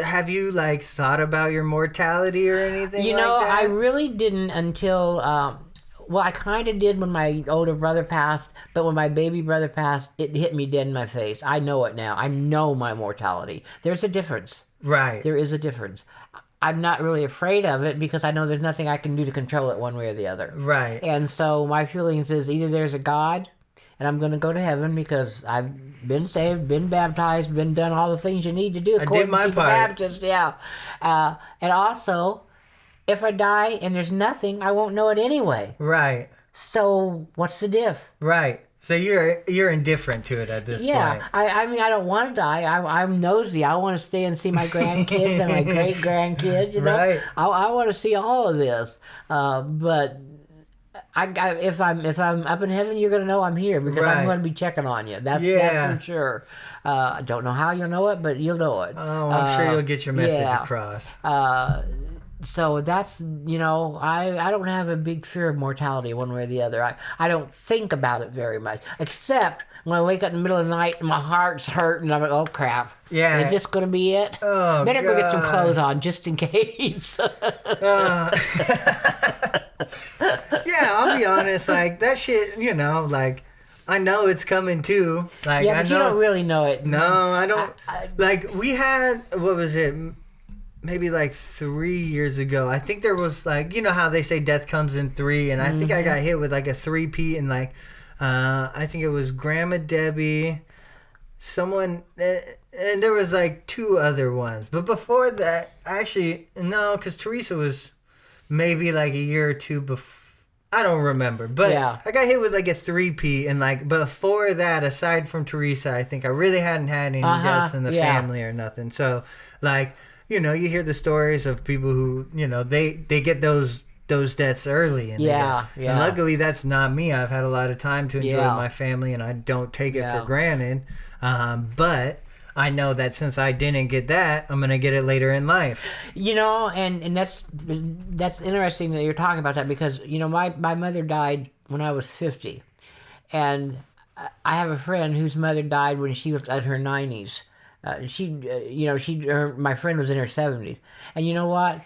have you like thought about your mortality or anything like that? I really didn't until, I kind of did when my older brother passed, but when my baby brother passed, it hit me dead in my face. I know it now. I know my mortality. There's a difference. Right. There is a difference. I'm not really afraid of it because I know there's nothing I can do to control it one way or the other. Right. And so my feelings is either there's a God and I'm going to go to heaven because I've been saved, been baptized, been done all the things you need to do according my to the part. Baptist. Yeah. And also, if I die and there's nothing, I won't know it anyway. Right. So what's the diff? Right. So you're indifferent to it at this point. Yeah. I mean, I don't want to die. I'm nosy. I want to stay and see my grandkids and my great grandkids. You know, Right. I want to see all of this. But if I'm up in heaven, you're gonna know I'm here because I'm going to be checking on you. That's for sure. I don't know how you'll know it, but you'll know it. Oh, I'm sure you'll get your message across. So that's I don't have a big fear of mortality one way or the other. I don't think about it very much, except when I wake up in the middle of the night and my heart's hurting and I'm like, oh crap. Yeah. Is this going to be it? Oh, better go get some God. clothes on just in case. Yeah, I'll be honest. Like that shit, like I know it's coming too. Like Yeah, I but know you don't really know it. No, I don't. Like we had, what was it? Maybe like 3 years ago. I think there was like, you know how they say death comes in 3, and I think I got hit with like a 3-peat, and like I think it was Grandma Debbie, someone, and there was like 2 other ones. But before that, actually no, because Teresa was maybe like a year or 2 before. I don't remember, but I got hit with like a 3-peat, and like before that, aside from Teresa, I think I really hadn't had any deaths in the family or nothing. So like, you hear the stories of people who, they get those deaths early. And and luckily that's not me. I've had a lot of time to enjoy my family, and I don't take it for granted. But I know that since I didn't get that, I'm gonna get it later in life. And that's interesting that you're talking about that because my mother died when I was 50, and I have a friend whose mother died when she was at her 90s. My friend was in her 70s, and you know what?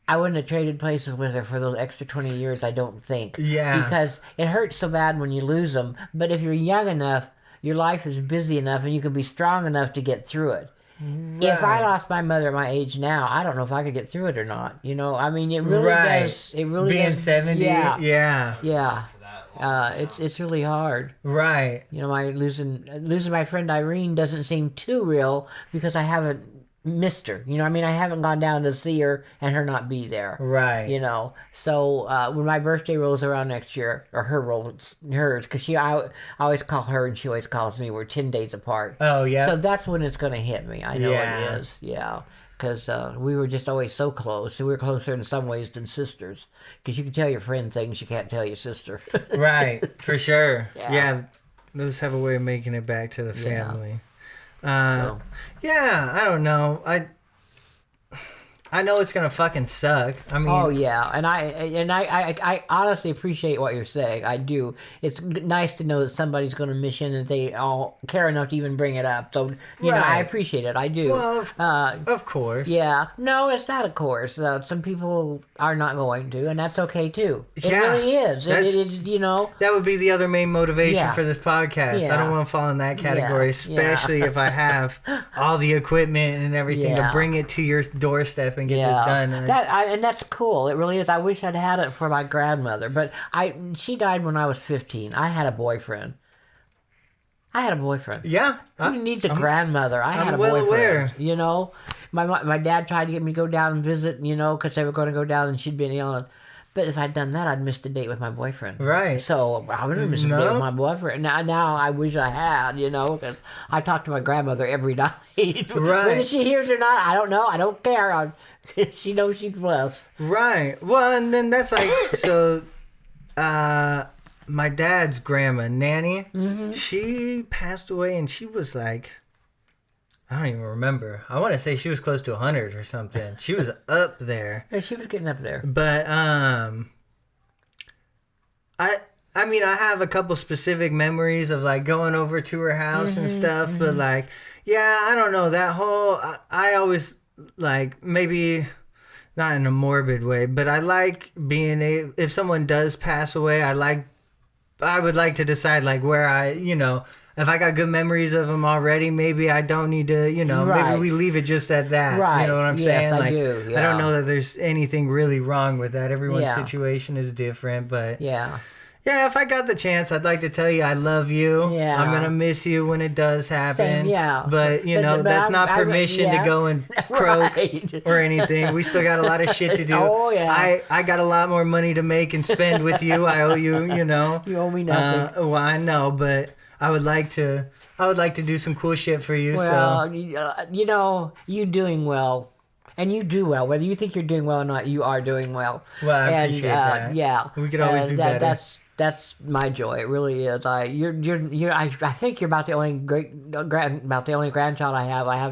I wouldn't have traded places with her for those extra 20 years. I don't think. Yeah. Because it hurts so bad when you lose them. But if you're young enough, your life is busy enough, and you can be strong enough to get through it. Right. If I lost my mother at my age now, I don't know if I could get through it or not. I mean, it really does. It really being does, 70. Yeah. It's really hard. Right. My losing my friend Irene doesn't seem too real because I haven't missed her. I haven't gone down to see her and her not be there. Right. So when my birthday rolls around next year, or hers, because I always call her and she always calls me. We're 10 days apart. Oh yeah. So that's when it's going to hit me. I know it is. Yeah. because we were just always so close. We were closer in some ways than sisters, because you can tell your friend things you can't tell your sister. Right, for sure. Yeah. Yeah, those have a way of making it back to the family. So. Yeah, I don't know. I know it's gonna fucking suck. I mean, Oh yeah, and I honestly appreciate what you're saying. I do. It's nice to know that somebody's going to miss you and that they all care enough to even bring it up. So you know, I Right. appreciate it. I do. well, of course. Yeah, no, it's not a course. Some people are not going to, and that's okay too. It Yeah, really is. You know. That would be the other main motivation Yeah. for this podcast. I Yeah. don't want to fall in that category, Yeah. especially if I have all the equipment and everything to Yeah. bring it to your doorstep and get this done. And And that's cool. It really is. I wish I'd had it for my grandmother, but she died when I was 15. I had a boyfriend. yeah, Who needs a grandmother? I had a well boyfriend. aware. You know, my dad tried to get me to go down and visit. You know, because they were going to go down and she'd been ill. But if I'd done that, I'd missed a date with my boyfriend. Right. So I wouldn't have missed a date with my boyfriend. Now I wish I had. You know, because I talk to my grandmother every night. Right. Whether she hears or not, I don't know. I don't care. She knows she's blessed. Right. Well, and then that's like so. My dad's grandma, Nanny, she passed away, and she was like, I don't even remember. I want to say she was close to 100 or something. She was up there. Yeah, she was getting up there. But I mean, I have a couple specific memories of like going over to her house and stuff, but like, yeah, I don't know, that whole I always like, maybe not in a morbid way, but I like being if someone does pass away, I would like to decide like where if I got good memories of them already, maybe I don't need to, Right. maybe we leave it just at that. Right. You know what I'm Yes, saying? I Like, do, I don't yeah. know that there's anything really wrong with that. Everyone's Yeah. situation is different, but Yeah. yeah, if I got the chance, I'd like to tell you I love you. Yeah. I'm gonna miss you when it does happen. Same, yeah. But But that's not permission to go and croak Right. or anything. We still got a lot of shit to do. Oh, yeah. I got a lot more money to make and spend with you. I owe you. You owe me nothing. Well, I know, but I would like to do some cool shit for you. Well, So you doing well. And you do well. Whether you think you're doing well or not, you are doing well. Well, I And, appreciate that. Yeah. We could always do better. That's my joy. It really is. I think you're about the only grandchild I have. I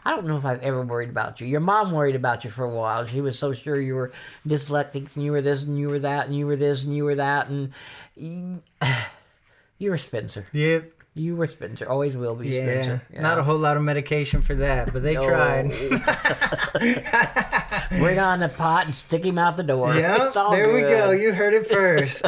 don't know if I've ever worried about you. Your mom worried about you for a while. She was so sure you were dyslexic and you were this and you were that and you were this and you were that and you were Spencer. Yep. You were Spencer. Always will be Yeah, Spencer. not a whole lot of medication for that, but they No. tried. Bring on the pot and stick him out the door. Yep, It's all there we good. go. You heard it first.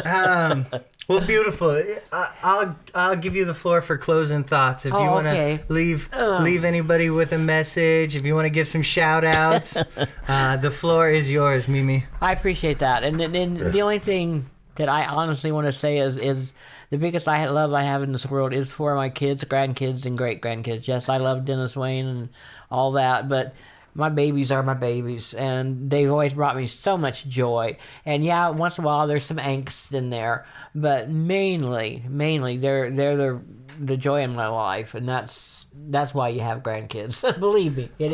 Well, beautiful. I'll give you the floor for closing thoughts. If you want to okay. leave anybody with a message, if you want to give some shout outs, the floor is yours, Mimi. I appreciate that. And the only thing that I honestly want to say is the biggest love I have in this world is for my kids, grandkids, and great-grandkids. Yes, I love Dennis Wayne and all that, but my babies are my babies, and they've always brought me so much joy. And yeah, once in a while there's some angst in there, but mainly they're the joy in my life, and that's why you have grandkids. Believe me, it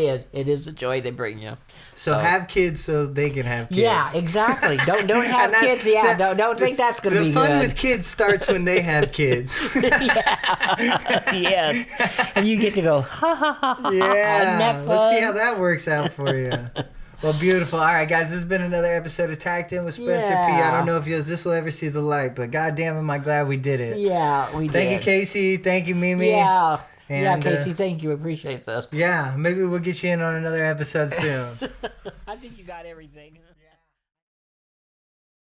is the joy they bring you. So have kids so they can have kids. Yeah, exactly. Don't have And kids. Yeah, don't think that's gonna be The fun good. with kids starts when they have kids. Yeah, and you get to go ha ha ha ha. Isn't Yeah, that let's see fun? how that works out for you. Well, beautiful. All right, guys, this has been another episode of Tac'd with Spencer P. I Yeah. don't know if this will ever see the light, but goddamn, am I glad we did it. Yeah, we Thank did. you, Casey. Thank you, Mimi. Yeah, And, Casey. Thank you. Appreciate this. Yeah, maybe we'll get you in on another episode soon. I think you got everything.